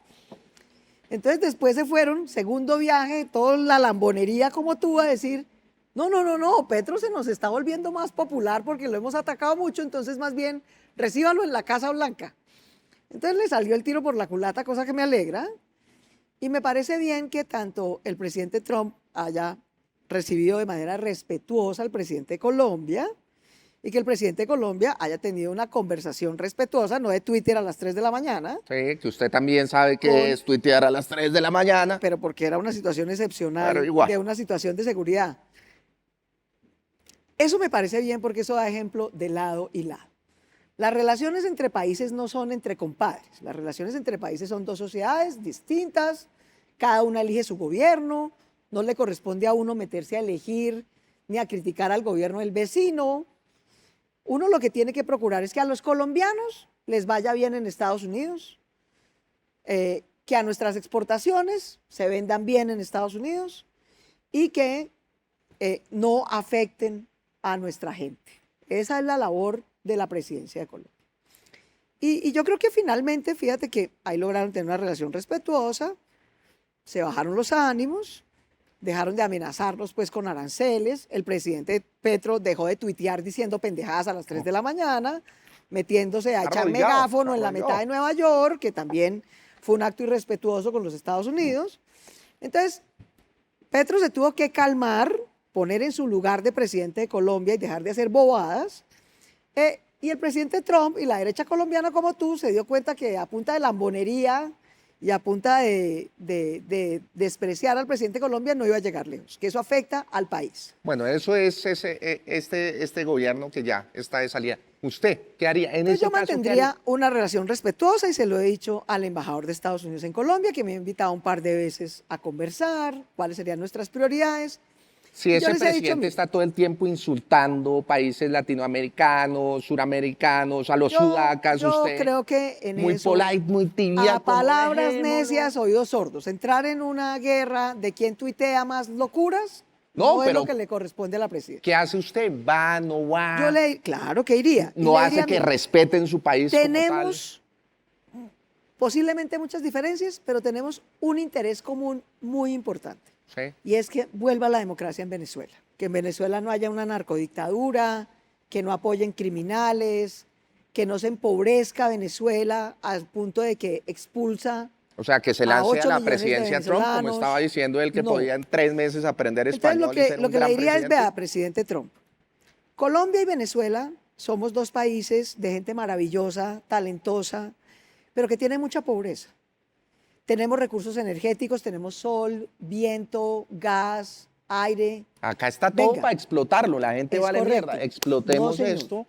Entonces después se fueron, segundo viaje, toda la lambonería como tú a decir, no, Petro se nos está volviendo más popular porque lo hemos atacado mucho, entonces más bien recíbalo en la Casa Blanca. Entonces le salió el tiro por la culata, cosa que me alegra. Y me parece bien que tanto el presidente Trump haya recibido de manera respetuosa al presidente de Colombia y que el presidente de Colombia haya tenido una conversación respetuosa, no de Twitter a las 3 de la mañana, Sí, que usted también sabe que Con- es tuitear a las 3 de la mañana. pero porque era una situación Pero excepcional igual. de una situación de seguridad. Eso me parece bien porque eso da ejemplo de lado y lado. Las relaciones entre países no son entre compadres, las relaciones entre países son dos sociedades distintas, cada una elige su gobierno, no le corresponde a uno meterse a elegir ni a criticar al gobierno del vecino. Uno lo que tiene que procurar es que a los colombianos les vaya bien en Estados Unidos, que a nuestras exportaciones se vendan bien en Estados Unidos y que no afecten a nuestra gente. Esa es la labor de la presidencia de Colombia. Y yo creo que finalmente, fíjate que ahí lograron tener una relación respetuosa, se bajaron los ánimos, dejaron de amenazarnos pues con aranceles, el presidente Petro dejó de tuitear diciendo pendejadas a las 3 de la mañana, metiéndose a echar Arrodillado, megáfono en la arrodillado. mitad de Nueva York, que también fue un acto irrespetuoso con los Estados Unidos. Entonces, Petro se tuvo que calmar, poner en su lugar de presidente de Colombia y dejar de hacer bobadas. Y el presidente Trump y la derecha colombiana como tú se dio cuenta que a punta de lambonería y a punta de despreciar al presidente de Colombia no iba a llegar lejos, que eso afecta al país. Bueno, eso es este gobierno que ya está de salida. ¿Usted qué haría en Entonces ese yo caso? ¿Qué mantendría haría? una relación respetuosa y se lo he dicho al embajador de Estados Unidos en Colombia, que me ha invitado un par de veces a conversar, cuáles serían nuestras prioridades. Si Y yo ese les he dicho, presidente mire, está todo el tiempo insultando países latinoamericanos, suramericanos, a los yo sudacas, usted creo que en muy eso, polite, muy tibia. a como palabras dejémoslo. necias, oídos sordos, entrar en una guerra de quien tuitea más locuras, No, no es pero lo que le corresponde a la presidencia. ¿Qué hace usted? ¿Va, no va? Claro que iría. Y ¿No le hace diría, que mire, respeten su país como tal? tenemos posiblemente muchas diferencias, pero tenemos un interés común muy importante. Sí. Y es que vuelva la democracia en Venezuela. Que en Venezuela no haya una narcodictadura, que no apoyen criminales, que no se empobrezca Venezuela al punto de que expulsa. O sea, que se A lance a 8 la millones de presidencia Trump, como venezolanos. estaba diciendo él, que No. podía en 3 meses aprender Entonces español y ser lo un que le gran diría es, presidente. vea, presidente Trump, Colombia y Venezuela somos dos países de gente maravillosa, talentosa, pero que tiene mucha pobreza. Tenemos recursos energéticos, tenemos sol, viento, gas, aire. Acá está todo Venga. para explotarlo, la gente Es vale correcto. mierda. Explotemos No, señor. esto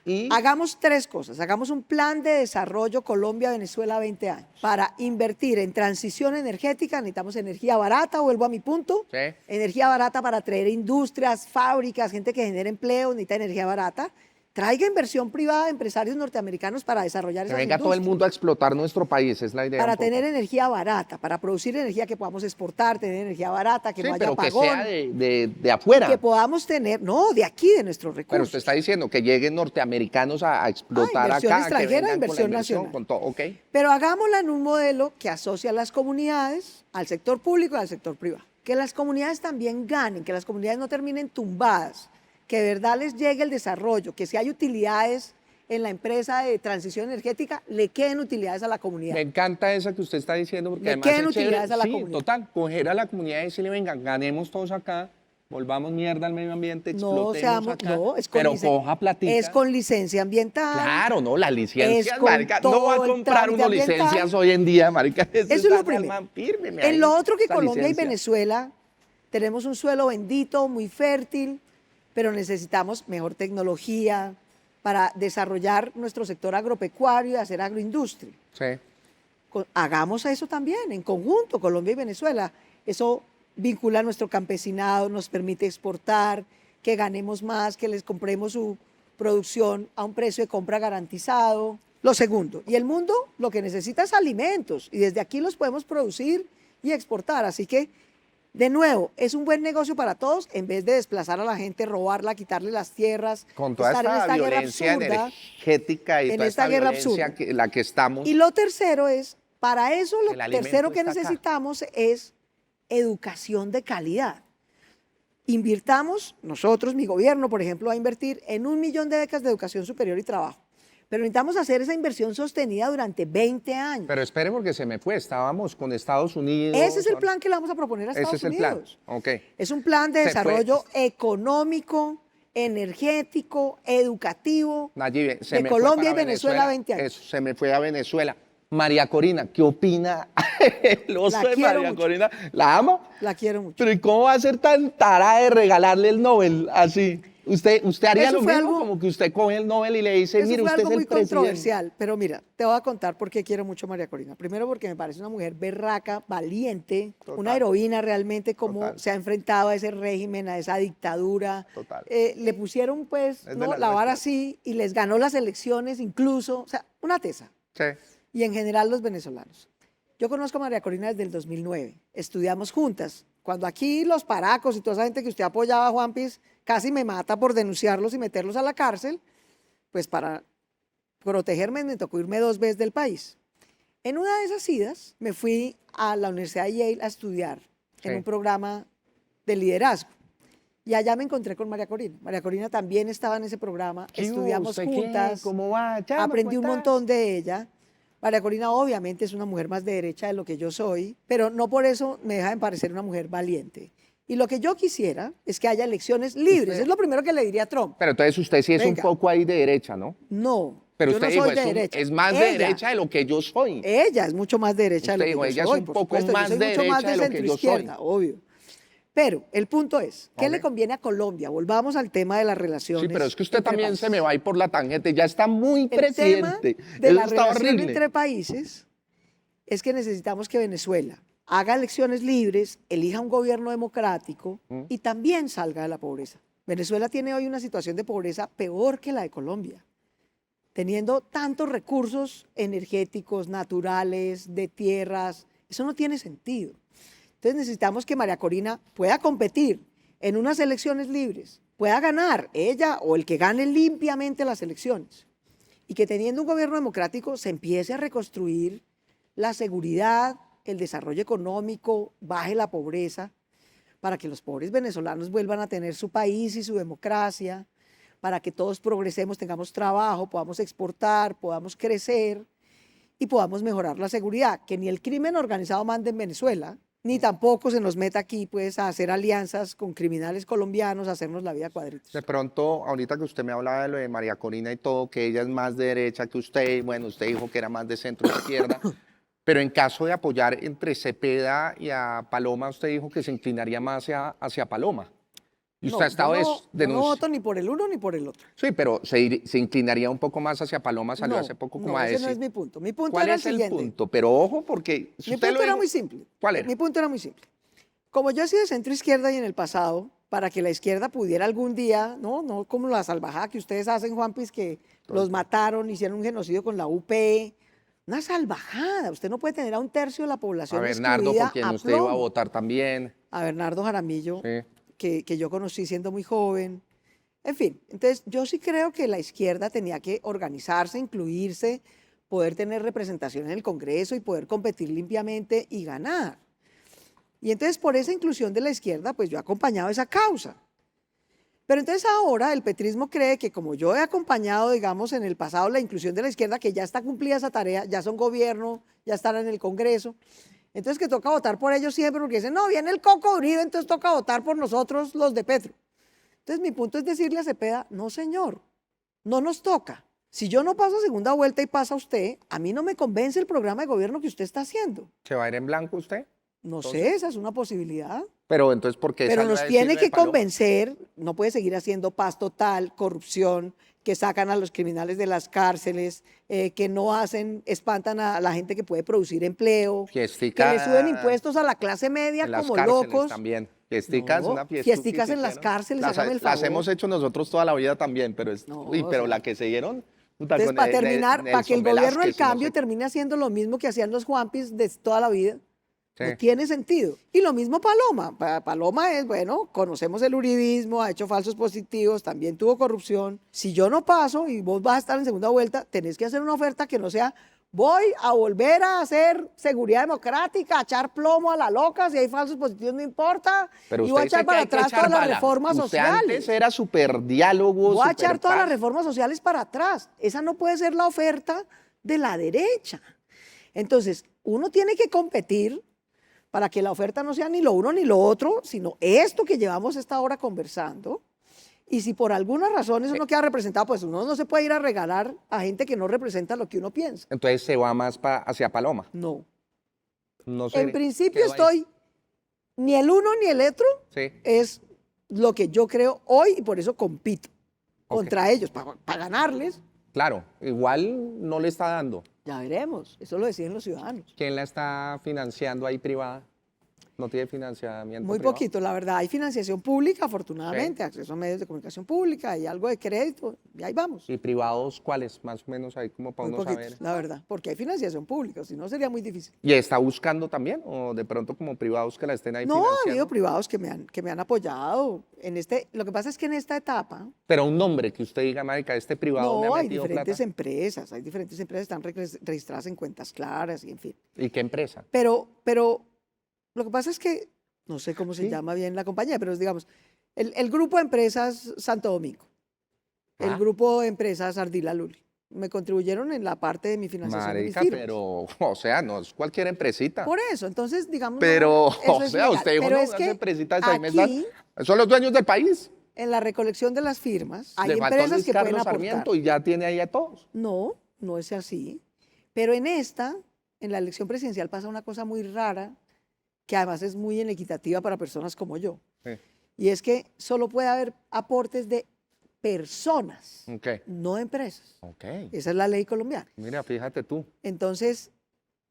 y Hagamos tres cosas. Hagamos un plan de desarrollo Colombia-Venezuela 20 años. Para invertir en transición energética necesitamos energía barata, vuelvo a mi punto. Sí. Energía barata para traer industrias, fábricas, gente que genere empleo, necesita energía barata. Traiga inversión privada de empresarios norteamericanos para desarrollar que esas venga todo el industrias. mundo a explotar nuestro país, es la idea. Para un poco. tener energía barata, para producir energía que podamos exportar, tener energía barata, que Sí, no haya pero que apagón, sea de afuera. que podamos tener, no, de aquí, de nuestros Pero recursos. usted está diciendo que lleguen norteamericanos a explotar inversión acá, extranjera, que vengan inversión con la inversión, nacional. con todo, ok. Pero hagámosla en un modelo que asocie a las comunidades, al sector público y al sector privado. Que las comunidades también ganen, que las comunidades no terminen tumbadas, que de verdad les llegue el desarrollo, que si hay utilidades en la empresa de transición energética, le queden utilidades a la comunidad. Me encanta esa que usted está diciendo, porque Le además queden es chévere. utilidades a la Sí, comunidad. total, coger a la comunidad y decirle, vengan, ganemos todos acá, volvamos mierda al medio ambiente, No explotemos seamos, acá, no, es con, pero coja platica. es con licencia ambiental. Claro, no, las licencias, es con marica, no va a todo el comprar trámite uno ambiental. licencias hoy en día, marica. Eso es lo primero. Fírmeme En ahí, lo otro que esa Colombia licencia. y Venezuela tenemos un suelo bendito, muy fértil, pero necesitamos mejor tecnología para desarrollar nuestro sector agropecuario y hacer agroindustria. Sí. Hagamos eso también, en conjunto, Colombia y Venezuela. Eso vincula a nuestro campesinado, nos permite exportar, que ganemos más, que les compremos su producción a un precio de compra garantizado. Lo segundo, y el mundo lo que necesita es alimentos, y desde aquí los podemos producir y exportar. Así que, de nuevo, es un buen negocio para todos, en vez de desplazar a la gente, robarla, quitarle las tierras, Con toda estar en esta esta guerra violencia absurda. energética y en toda esta esta guerra violencia absurda. en la que estamos. Y lo tercero es, para eso lo El alimento tercero que está acá. necesitamos es educación de calidad. Invirtamos, nosotros, mi gobierno, por ejemplo, va a invertir en 1 millón de becas de educación superior y trabajo. Pero necesitamos hacer esa inversión sostenida durante 20 años. Pero espere porque se me fue, estábamos con Estados Unidos. Ese es el plan que le vamos a proponer a Estados Ese es el plan, Unidos. ok. Es un plan de Se fue. desarrollo económico, energético, educativo Nayib, se de me fue Colombia y para Venezuela 20 años. Eso, se me fue a Venezuela. María Corina, ¿qué opina el oso La de quiero María mucho. Corina? ¿La ama? La quiero mucho. Pero ¿y cómo va a ser tan tarada de regalarle el Nobel así? ¿Usted haría Eso lo fue mismo? algo- Como que usted coge el Nobel y le dice, Eso mire, fue usted algo es el muy presidente. controversial, pero mira, te voy a contar por qué quiero mucho a María Corina. Primero porque me parece una mujer berraca, valiente, Total. una heroína realmente como Total. se ha enfrentado a ese régimen, a esa dictadura. Total. Le pusieron pues de ¿no? las la vara nuestras. así y les ganó las elecciones incluso, o sea, una tesa. Sí. Y en general los venezolanos. Yo conozco a María Corina desde el 2009, estudiamos juntas. Cuando aquí los paracos y toda esa gente que usted apoyaba, Juan Piz, casi me mata por denunciarlos y meterlos a la cárcel, pues para protegerme me tocó irme 2 veces del país. En una de esas idas me fui a la Universidad de Yale a estudiar en Sí. un programa de liderazgo. Y allá me encontré con María Corina. María Corina también estaba en ese programa, ¿Qué hubo? estudiamos ¿Usted qué? juntas, ¿Cómo va? Chama, aprendí un ¿cómo estás? montón de ella. María Corina obviamente es una mujer más de derecha de lo que yo soy, pero no por eso me deja de parecer una mujer valiente. Y lo que yo quisiera es que haya elecciones libres. Usted- Es lo primero que le diría a Trump. Pero entonces usted sí es Venga. un poco ahí de derecha, ¿no? No, Pero yo usted no dijo, soy de es, derecha. es más de Ella- derecha de lo que yo soy. Ella es mucho más de derecha Usted de dijo, lo que ella yo es soy, un por poco supuesto. más Yo soy de mucho más derecha de lo que yo centroizquierda, soy. obvio. Pero el punto es, ¿qué Ok. le conviene a Colombia? Volvamos al tema de las relaciones. Sí, pero es que usted entre también se países. me va a ir por la tangente. Ya está muy El tema presidente. de Eso la está relación horrible. entre países es que necesitamos que Venezuela haga elecciones libres, elija un gobierno democrático y también salga de la pobreza. Venezuela tiene hoy una situación de pobreza peor que la de Colombia, teniendo tantos recursos energéticos, naturales, de tierras. Eso no tiene sentido. Entonces necesitamos que María Corina pueda competir en unas elecciones libres, pueda ganar ella o el que gane limpiamente las elecciones y que teniendo un gobierno democrático se empiece a reconstruir la seguridad, el desarrollo económico, baje la pobreza, para que los pobres venezolanos vuelvan a tener su país y su democracia, para que todos progresemos, tengamos trabajo, podamos exportar, podamos crecer y podamos mejorar la seguridad, que ni el crimen organizado mande en Venezuela, ni tampoco se nos meta aquí pues a hacer alianzas con criminales colombianos, a hacernos la vida cuadritos. De pronto, ahorita que usted me hablaba de lo de María Corina y todo, que ella es más de derecha que usted, y bueno, usted dijo que era más de centro izquierda, pero en caso de apoyar entre Cepeda y a Paloma, usted dijo que se inclinaría más hacia Paloma. Y usted No, ha estado yo no voto denunciando. ni por el uno ni por el otro. Sí, pero se inclinaría un poco más hacia Paloma, salió hace poco como a ese no decir. es mi punto. Mi punto ¿Cuál era el es el siguiente. punto? Pero ojo, porque si Mi usted punto lo era dijo- muy simple. ¿Cuál era? Mi punto era muy simple. Como yo he sido de centro izquierda y en el pasado, para que la izquierda pudiera algún día, no como la salvajada que ustedes hacen, Juanpis, que los mataron, hicieron un genocidio con la UP, una salvajada. Usted no puede tener a un tercio de la A población Bernardo, excluida por quien a usted iba a plomo. votar también. A Bernardo Jaramillo, Sí. que yo conocí siendo muy joven. En fin, entonces yo sí creo que la izquierda tenía que organizarse, incluirse, poder tener representación en el Congreso y poder competir limpiamente y ganar. Y entonces por esa inclusión de la izquierda, pues yo he acompañado esa causa. Pero entonces ahora el petrismo cree que como yo he acompañado, digamos, en el pasado la inclusión de la izquierda, que ya está cumplida esa tarea, ya son gobierno, ya están en el Congreso, entonces que toca votar por ellos siempre porque dicen, no, viene el Coco Uribe, entonces toca votar por nosotros los de Petro. Entonces mi punto es decirle a Cepeda, no señor, no nos toca. Si yo no paso a segunda vuelta y pasa usted, a mí no me convence el programa de gobierno que usted está haciendo. ¿Se va a ir en blanco usted? No sé, Entonces, esa es una posibilidad. pero entonces, ¿por qué Pero salió a nos tiene decirle que Paloma? convencer, no puede seguir haciendo paz total, corrupción, que sacan a los criminales de las cárceles, que no hacen, espantan a la gente que puede producir empleo, que Fiestica le suben impuestos a la clase media en las como cárceles locos. también. Fiesticas, No, una fiesta. fiesticas en las cárceles, hágame el Las favor. hemos hecho nosotros toda la vida también, pero No, uy, o pero sea, la que se dieron, puta, entonces, con para terminar, para que el Nelson gobierno del Velázquez y no cambio sé- termine haciendo lo mismo que hacían los Juanpis de toda la vida, Sí. no tiene sentido. Y lo mismo Paloma. Paloma es, bueno, conocemos el uribismo, ha hecho falsos positivos, también tuvo corrupción. Si yo no paso y vos vas a estar en segunda vuelta, tenés que hacer una oferta que no sea, voy a volver a hacer seguridad democrática, a echar plomo a la loca, si hay falsos positivos no importa, Pero y usted voy a dice echar que para hay que atrás echar todas las bala. reformas Usted sociales. antes era súper diálogo, Voy a súper echar todas las paz. reformas sociales para atrás. Esa no puede ser la oferta de la derecha. Entonces, uno tiene que competir para que la oferta no sea ni lo uno ni lo otro, sino esto que llevamos esta hora conversando. Y si por alguna razón eso no queda representado, pues uno no se puede ir a regalar a gente que no representa lo que uno piensa. Entonces se va más hacia Paloma. No. No sé. En principio quedó ahí. estoy, ni el uno ni el otro Sí. es lo que yo creo hoy y por eso compito Ok. contra ellos, para ganarles. Claro, igual no le está dando. Ya veremos, eso lo deciden los ciudadanos. ¿Quién la está financiando ahí privada? ¿No tiene financiamiento Muy privado? poquito, la verdad. Hay financiación pública, afortunadamente, acceso a medios de comunicación pública, hay algo de crédito, y ahí vamos. ¿Y privados cuáles? Más o menos ahí como para Muy uno poquitos, saber. la verdad, porque hay financiación pública, si no sería muy difícil. ¿Y está buscando también? ¿O de pronto como privados que la estén ahí No, ha financiando? habido privados que me han apoyado. Lo que pasa es que en esta etapa, Pero un nombre que usted diga, marica, este privado me no, ha hay metido diferentes plata. empresas, están registradas en cuentas claras y en fin. ¿Y qué empresa? Pero lo que pasa es que, no sé cómo se Sí. llama bien la compañía, pero es, digamos, el grupo de empresas Santo Domingo, el Ah. grupo de empresas Ardila Luli, me contribuyeron en la parte de mi financiación de mis Marica, firmas. pero, o sea, no es cualquier empresita. Por eso, entonces, digamos, Pero, no, eso o es sea, legal. usted dijo, Pero no, es unas que empresitas ahí me están... aquí, Son los dueños del país. en la recolección de las firmas, hay Le faltó empresas Luis que pueden Carlos aportar. Sarmiento y ya tiene ahí a todos. No, no es así. Pero en la elección presidencial pasa una cosa muy rara, que además es muy inequitativa para personas como yo. Sí. Y es que solo puede haber aportes de personas, Ok, no de empresas. ok. Esa es la ley colombiana. Mira, fíjate tú. Entonces,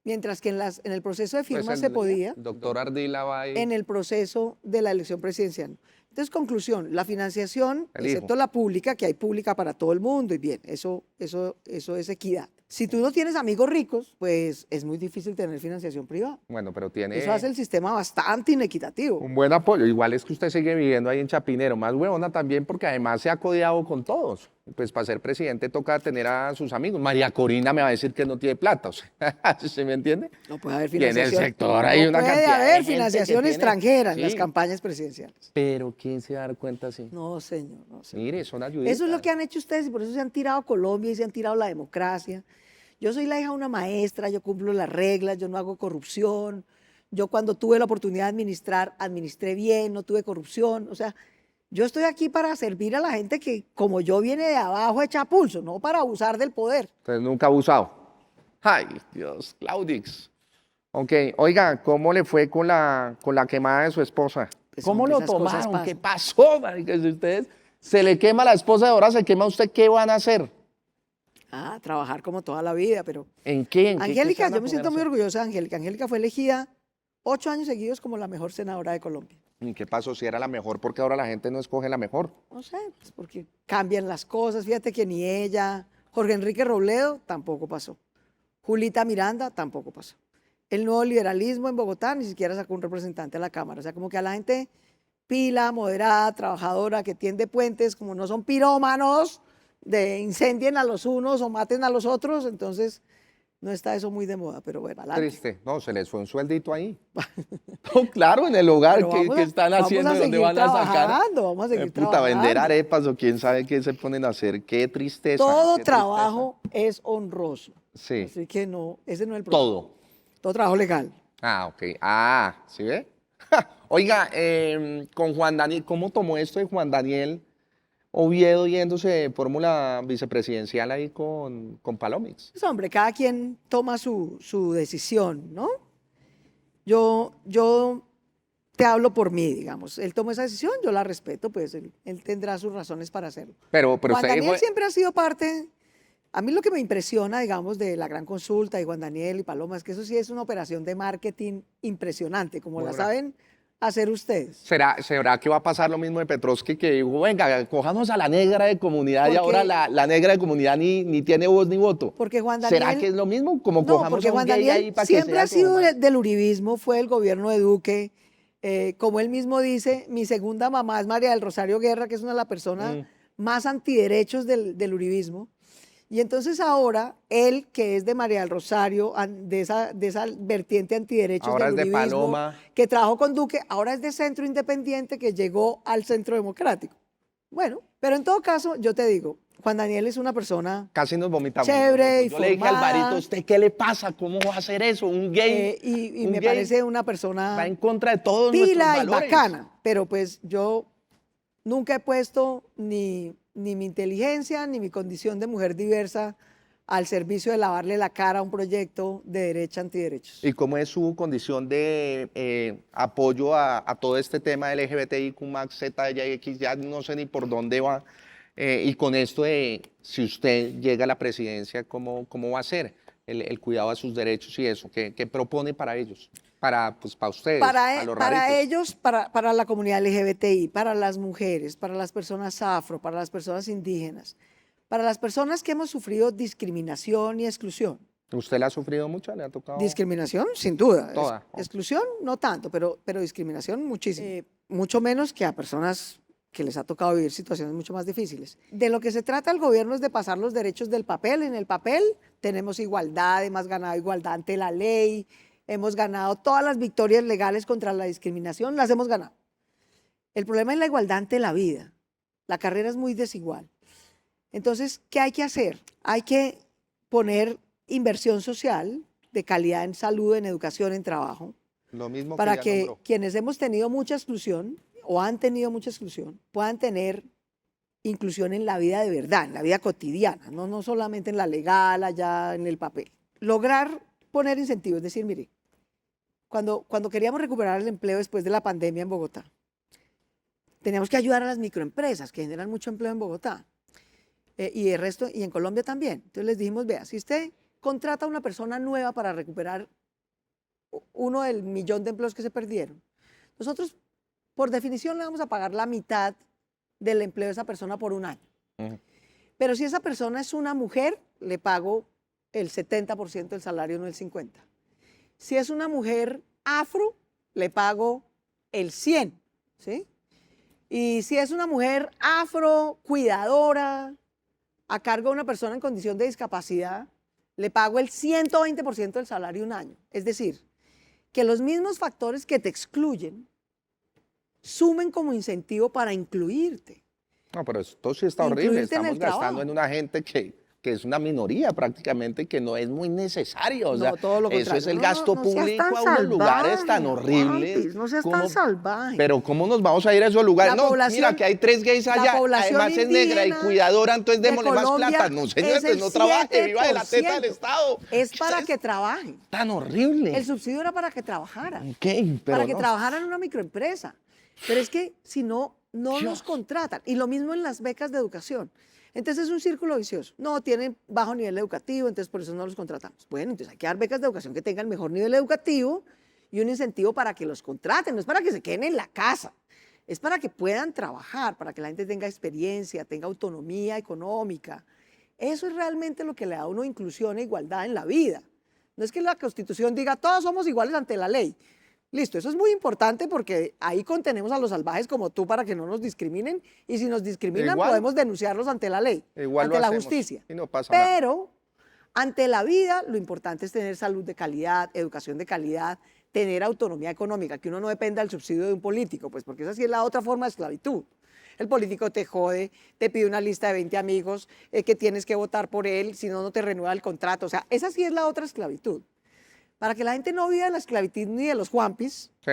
mientras que en el proceso de Pues firmas se podía, el doctor Ardila va ahí. en el proceso de la elección presidencial. Entonces, conclusión, la financiación, El excepto hijo. la pública, que hay pública para todo el mundo, y bien, eso es equidad. Si tú no tienes amigos ricos, pues es muy difícil tener financiación privada. Bueno, pero tiene Eso hace el sistema bastante inequitativo. un buen apoyo. Igual es que usted sigue viviendo ahí en Chapinero. Más huevona también porque además se ha codeado con todos. Pues para ser presidente toca tener a sus amigos. María Corina me va a decir que no tiene plata. O sea, ¿sí me entiende? No puede haber Y en el financiación. sector hay no una puede cantidad de haber gente que financiación tiene- extranjera en Sí. las campañas presidenciales. Pero ¿quién se va a dar cuenta así? No, señor, no, señor. Mire, son ayuditas. Eso es lo que han hecho ustedes y por eso se han tirado Colombia y se han tirado la democracia. Yo soy la hija de una maestra, yo cumplo las reglas, yo no hago corrupción, Yo cuando tuve la oportunidad de administrar, administré bien, no tuve corrupción. O sea, yo estoy aquí para servir a la gente que, como yo, viene de abajo hecha pulso, no para abusar del poder. Entonces nunca ha abusado. Ay, Dios, Claudix. Ok, oiga, ¿cómo le fue con la quemada de su esposa? Pues, ¿Cómo hombre, lo esas cosas tomaron? ¿Qué pasan. pasó, marica? Si ustedes se le quema la esposa y ahora se quema usted, ¿qué van a hacer? Ah, trabajar como toda la vida, pero ¿En qué? ¿En qué se Angélica, van a yo me poner a siento muy hacer? orgullosa de Angélica. Angélica fue elegida 8 años seguidos como la mejor senadora de Colombia. ¿Y qué pasó si era la mejor? Porque ahora la gente no escoge la mejor. No sé, pues porque cambian las cosas. Fíjate que ni ella, Jorge Enrique Robledo, tampoco pasó. Julita Miranda, tampoco pasó. El nuevo liberalismo en Bogotá ni siquiera sacó un representante a la Cámara. O sea, como que a la gente pila, moderada, trabajadora, que tiende puentes, como no son pirómanos, de incendien a los unos o maten a los otros, entonces no está eso muy de moda, pero bueno, adelante. Triste. No, se les fue un sueldito ahí. No, claro, en el hogar Pero que están haciendo y donde seguir van a sacar. trabajando, vamos a seguir Puta, vender trabajando. arepas o quién sabe qué se ponen a hacer. Qué tristeza. Todo qué trabajo es honroso. Sí. Así que no, ese no es el problema. Todo. Todo trabajo legal. Ah, ok. Ah, ¿sí ve? Oiga, con Juan Daniel, ¿cómo tomó esto de Juan Daniel Oviedo yéndose de fórmula vicepresidencial ahí con Palomix? Pues, hombre, cada quien toma su decisión, ¿no? Yo te hablo por mí, digamos. Él tomó esa decisión, yo la respeto, pues él tendrá sus razones para hacerlo. Pero Juan usted Daniel dijo, siempre ha sido parte. A mí lo que me impresiona, digamos, de la gran consulta y Juan Daniel y Paloma, es que eso sí es una operación de marketing impresionante, como Muy la buena. saben hacer ustedes. ¿será que va a pasar lo mismo de Petrovsky que dijo, venga, cojamos a la negra de comunidad y Porque- ahora la negra de comunidad ni tiene voz ni voto? Porque Juan Daniel... ¿Será que es lo mismo? Como No, cojamos porque a un Juan gay Daniel ahí para que siempre sea ha sido como más? del uribismo, fue el gobierno de Duque. Como él mismo dice, mi segunda mamá es María del Rosario Guerra, que es una de las personas más antiderechos del uribismo. Y entonces ahora, él, que es de María del Rosario, de esa vertiente antiderechos Ahora del es de uribismo, Paloma. que trabajó con Duque, ahora es de Centro Independiente, que llegó al Centro Democrático. Bueno, pero en todo caso, yo te digo, Juan Daniel es una persona Casi nos vomitamos. chévere y Yo le dije a formada. Alvarito, ¿usted qué le pasa? ¿Cómo va a hacer eso? Un gay. Y un me gay parece una va persona en contra de todos nuestros pila y valores. bacana, pero pues yo nunca he puesto ni mi inteligencia ni mi condición de mujer diversa al servicio de lavarle la cara a un proyecto de derecha antiderechos. ¿Y cómo es su condición de apoyo a todo este tema LGBTIQ+, Z, Y, X? Ya no sé ni por dónde va. Y con esto de, si usted llega a la presidencia, ¿cómo va a ser el cuidado a sus derechos y eso? ¿Qué propone para ellos? Para ustedes, para los Para raritos. ellos, para la comunidad LGBTI, para las mujeres, para las personas afro, para las personas indígenas, para las personas que hemos sufrido discriminación y exclusión. ¿Usted la ha sufrido mucho? ¿Le ha tocado? Discriminación, sin duda. Toda. Exclusión, no tanto, pero discriminación muchísimo. Mucho menos que a personas que les ha tocado vivir situaciones mucho más difíciles. De lo que se trata el gobierno es de pasar los derechos del papel. En el papel tenemos igualdad, hemos ganado igualdad ante la ley, hemos ganado todas las victorias legales contra la discriminación, las hemos ganado. El problema es la igualdad ante la vida. La carrera es muy desigual. Entonces, ¿qué hay que hacer? Hay que poner inversión social de calidad en salud, en educación, en trabajo, Lo mismo para ya que nombró. quienes hemos tenido mucha exclusión o han tenido mucha exclusión puedan tener inclusión en la vida de verdad, en la vida cotidiana, no solamente en la legal, allá en el papel. Lograr poner incentivos, es decir, mire, cuando queríamos recuperar el empleo después de la pandemia en Bogotá, teníamos que ayudar a las microempresas que generan mucho empleo en Bogotá. Y el resto, y en Colombia también. Entonces les dijimos, vea, si usted contrata a una persona nueva para recuperar uno del millón de empleos que se perdieron, nosotros por definición le vamos a pagar la mitad del empleo de esa persona por un año. Pero si esa persona es una mujer, le pago el 70% del salario, no el 50%. Si es una mujer afro, le pago el 100%, ¿sí? Y si es una mujer afro, cuidadora, a cargo de una persona en condición de discapacidad, le pago el 120% del salario un año. Es decir, que los mismos factores que te excluyen sumen como incentivo para incluirte. No, pero esto sí está horrible. Incluirte en Estamos el gastando trabajo. en una gente que que es una minoría prácticamente, que no es muy necesario. O No, sea, todo lo eso contrario. es el No, gasto no seas público tan a unos lugares tan salvaje, horribles. Juanpis, no seas tan salvaje. Pero ¿cómo nos vamos a ir a esos lugares? La No, mira población, que hay 3 gays la allá, población además es negra y indígena cuidadora, entonces de démosle más plata. Colombia No, señor, es el entonces no trabaje, viva de la teta del 7%. Estado. Es ¿Qué para es que trabajen. tan horrible? El subsidio era para que trabajaran. Ok, pero Para que no. trabajaran en una microempresa. Pero es que si no, no los Dios. contratan. Y lo mismo en las becas de educación. Entonces es un círculo vicioso. No, tienen bajo nivel educativo, entonces por eso no los contratamos. Bueno, entonces hay que dar becas de educación que tengan mejor nivel educativo y un incentivo para que los contraten. No es para que se queden en la casa. Es para que puedan trabajar, para que la gente tenga experiencia, tenga autonomía económica. Eso es realmente lo que le da a uno inclusión e igualdad en la vida. No es que la Constitución diga todos somos iguales ante la ley. Listo, eso es muy importante porque ahí contenemos a los salvajes como tú para que no nos discriminen y si nos discriminan Igual. podemos denunciarlos ante la ley, Igual lo ante la hacemos justicia. y no pasa nada. Pero ante la vida lo importante es tener salud de calidad, educación de calidad, tener autonomía económica, que uno no dependa del subsidio de un político, pues porque esa sí es la otra forma de esclavitud. El político te jode, te pide una lista de 20 amigos que tienes que votar por él, si no, no te renueva el contrato. O sea, esa sí es la otra esclavitud. Para que la gente no viva en la esclavitud ni de los Juanpis, Sí.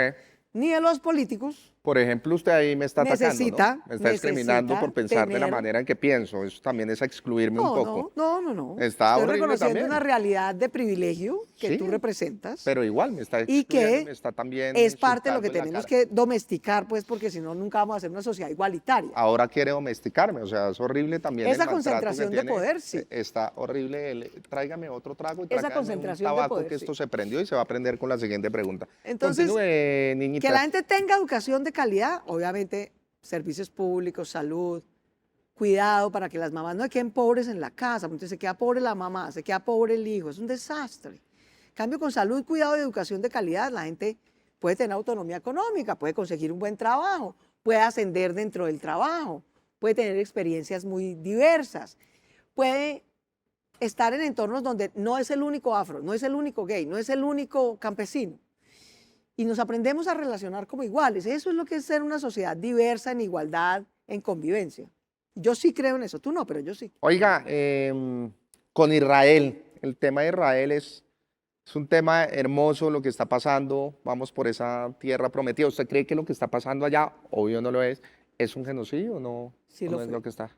ni de los políticos, Por ejemplo, usted ahí me está atacando, Necesita- ¿no? Me está discriminando necesita por pensar de la tener- manera en que pienso. Eso también es excluirme un poco. no. Está Estoy horrible reconociendo también. una realidad de privilegio que Sí, tú representas Pero igual me está y excluyendo, que me está también es parte de lo que insultando en la tenemos cara. que domesticar, pues, porque si no, nunca vamos a ser una sociedad igualitaria. Ahora quiere domesticarme, o sea, es horrible también Esa el maltrato concentración que de tiene. poder, sí. Está horrible. Tráigame otro trago y Esa tráigame un concentración de tabaco poder, que sí. esto se prendió y se va a prender con la siguiente pregunta. Entonces, Continúe, niñita. que la gente tenga educación de calidad, obviamente, servicios públicos, salud, cuidado para que las mamás no se queden pobres en la casa, entonces se queda pobre la mamá, se queda pobre el hijo, es un desastre. En cambio, con salud, cuidado y educación de calidad, la gente puede tener autonomía económica, puede conseguir un buen trabajo, puede ascender dentro del trabajo, puede tener experiencias muy diversas, puede estar en entornos donde no es el único afro, no es el único gay, no es el único campesino. Y nos aprendemos a relacionar como iguales. Eso es lo que es ser una sociedad diversa, en igualdad, en convivencia. Yo sí creo en eso, tú no, pero yo sí. Oiga, con Israel, el tema de Israel es un tema hermoso lo que está pasando, vamos por esa tierra prometida. ¿Usted cree que lo que está pasando allá, obvio no lo es un genocidio o no, Sí o lo no es fue. lo que está?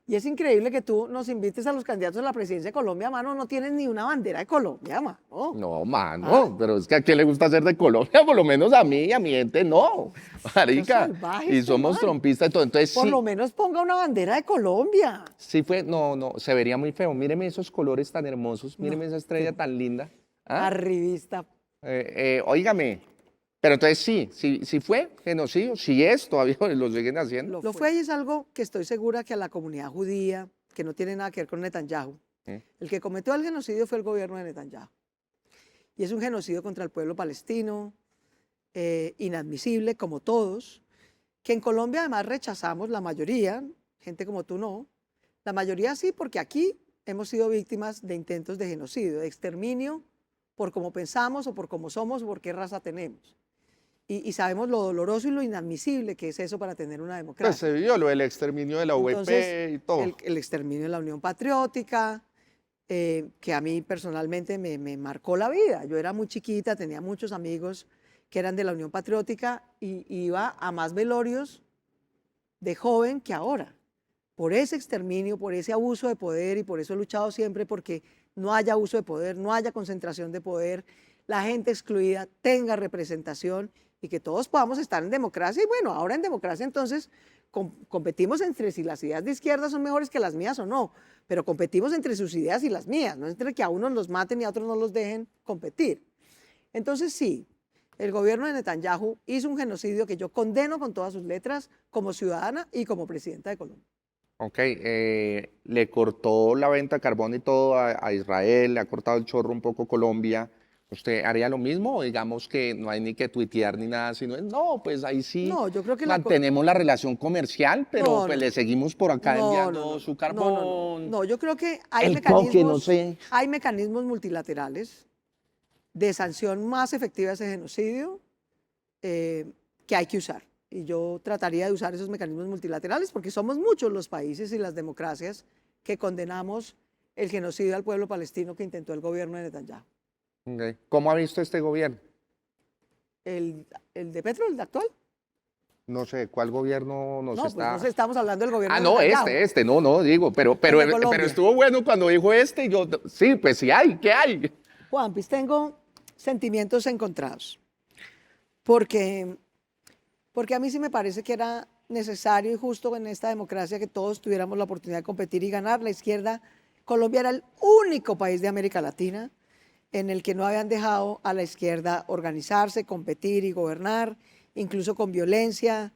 Y es increíble que tú nos invites a los candidatos a la presidencia de Colombia, mano, no tienes ni una bandera de Colombia, mano. No, mano, pero es que a quién le gusta ser de Colombia, por lo menos a mí y a mi gente no, marica. salvaje Y este somos man. trompistas y todo. Entonces Por sí, lo menos ponga una bandera de Colombia. sí fue, no, se vería muy feo. Míreme esos colores tan hermosos, míreme esa estrella tan linda. ¿Ah? Arribista. Óigame, pero entonces sí fue genocidio, sí es, todavía lo siguen haciendo. Lo fue y es algo que estoy segura que a la comunidad judía, que no tiene nada que ver con Netanyahu, el que cometió el genocidio fue el gobierno de Netanyahu. Y es un genocidio contra el pueblo palestino, inadmisible, como todos, que en Colombia además rechazamos la mayoría, gente como tú no, la mayoría sí, porque aquí hemos sido víctimas de intentos de genocidio, de exterminio, por cómo pensamos o por cómo somos o por qué raza tenemos. Y sabemos lo doloroso y lo inadmisible que es eso para tener una Pues democracia. se vio lo del exterminio de la UEP Entonces, y todo. el exterminio de la Unión Patriótica, que a mí personalmente me marcó la vida. Yo era muy chiquita, tenía muchos amigos que eran de la Unión Patriótica y iba a más velorios de joven que ahora. Por ese exterminio, por ese abuso de poder y por eso he luchado siempre porque no haya abuso de poder, no haya concentración de poder, la gente excluida tenga representación y que todos podamos estar en democracia. Y bueno, ahora en democracia entonces competimos entre si las ideas de izquierda son mejores que las mías o no, pero competimos entre sus ideas y las mías, no entre que a unos los maten y a otros no los dejen competir. Entonces sí, el gobierno de Netanyahu hizo un genocidio que yo condeno con todas sus letras como ciudadana y como presidenta de Colombia. Ok, le cortó la venta de carbón y todo a Israel, le ha cortado el chorro un poco Colombia. ¿Usted haría lo mismo? O digamos que no hay ni que tuitear ni nada, sino no, pues ahí sí No, yo creo que mantenemos la relación comercial, pero No, pues no. le seguimos por acá No, enviando no, no, su no, carbón. no, yo creo que hay El coque, no sé. hay mecanismos multilaterales de sanción más efectiva a ese genocidio que hay que usar. Y yo trataría de usar esos mecanismos multilaterales porque somos muchos los países y las democracias que condenamos el genocidio al pueblo palestino que intentó el gobierno de Netanyahu. Ok. ¿Cómo ha visto este gobierno? ¿El de Petro, el de actual? No sé, ¿cuál gobierno nos No, pues está...? no sé, estamos hablando del gobierno Ah, de no, Netanyahu, no, digo, pero el de Colombia. estuvo bueno cuando dijo este, y yo, sí, pues sí hay, ¿qué hay? Juan, pues tengo sentimientos encontrados, porque, porque a mí sí me parece que era necesario y justo en esta democracia que todos tuviéramos la oportunidad de competir y ganar. La izquierda, Colombia era el único país de América Latina en el que no habían dejado a la izquierda organizarse, competir y gobernar, incluso con violencia.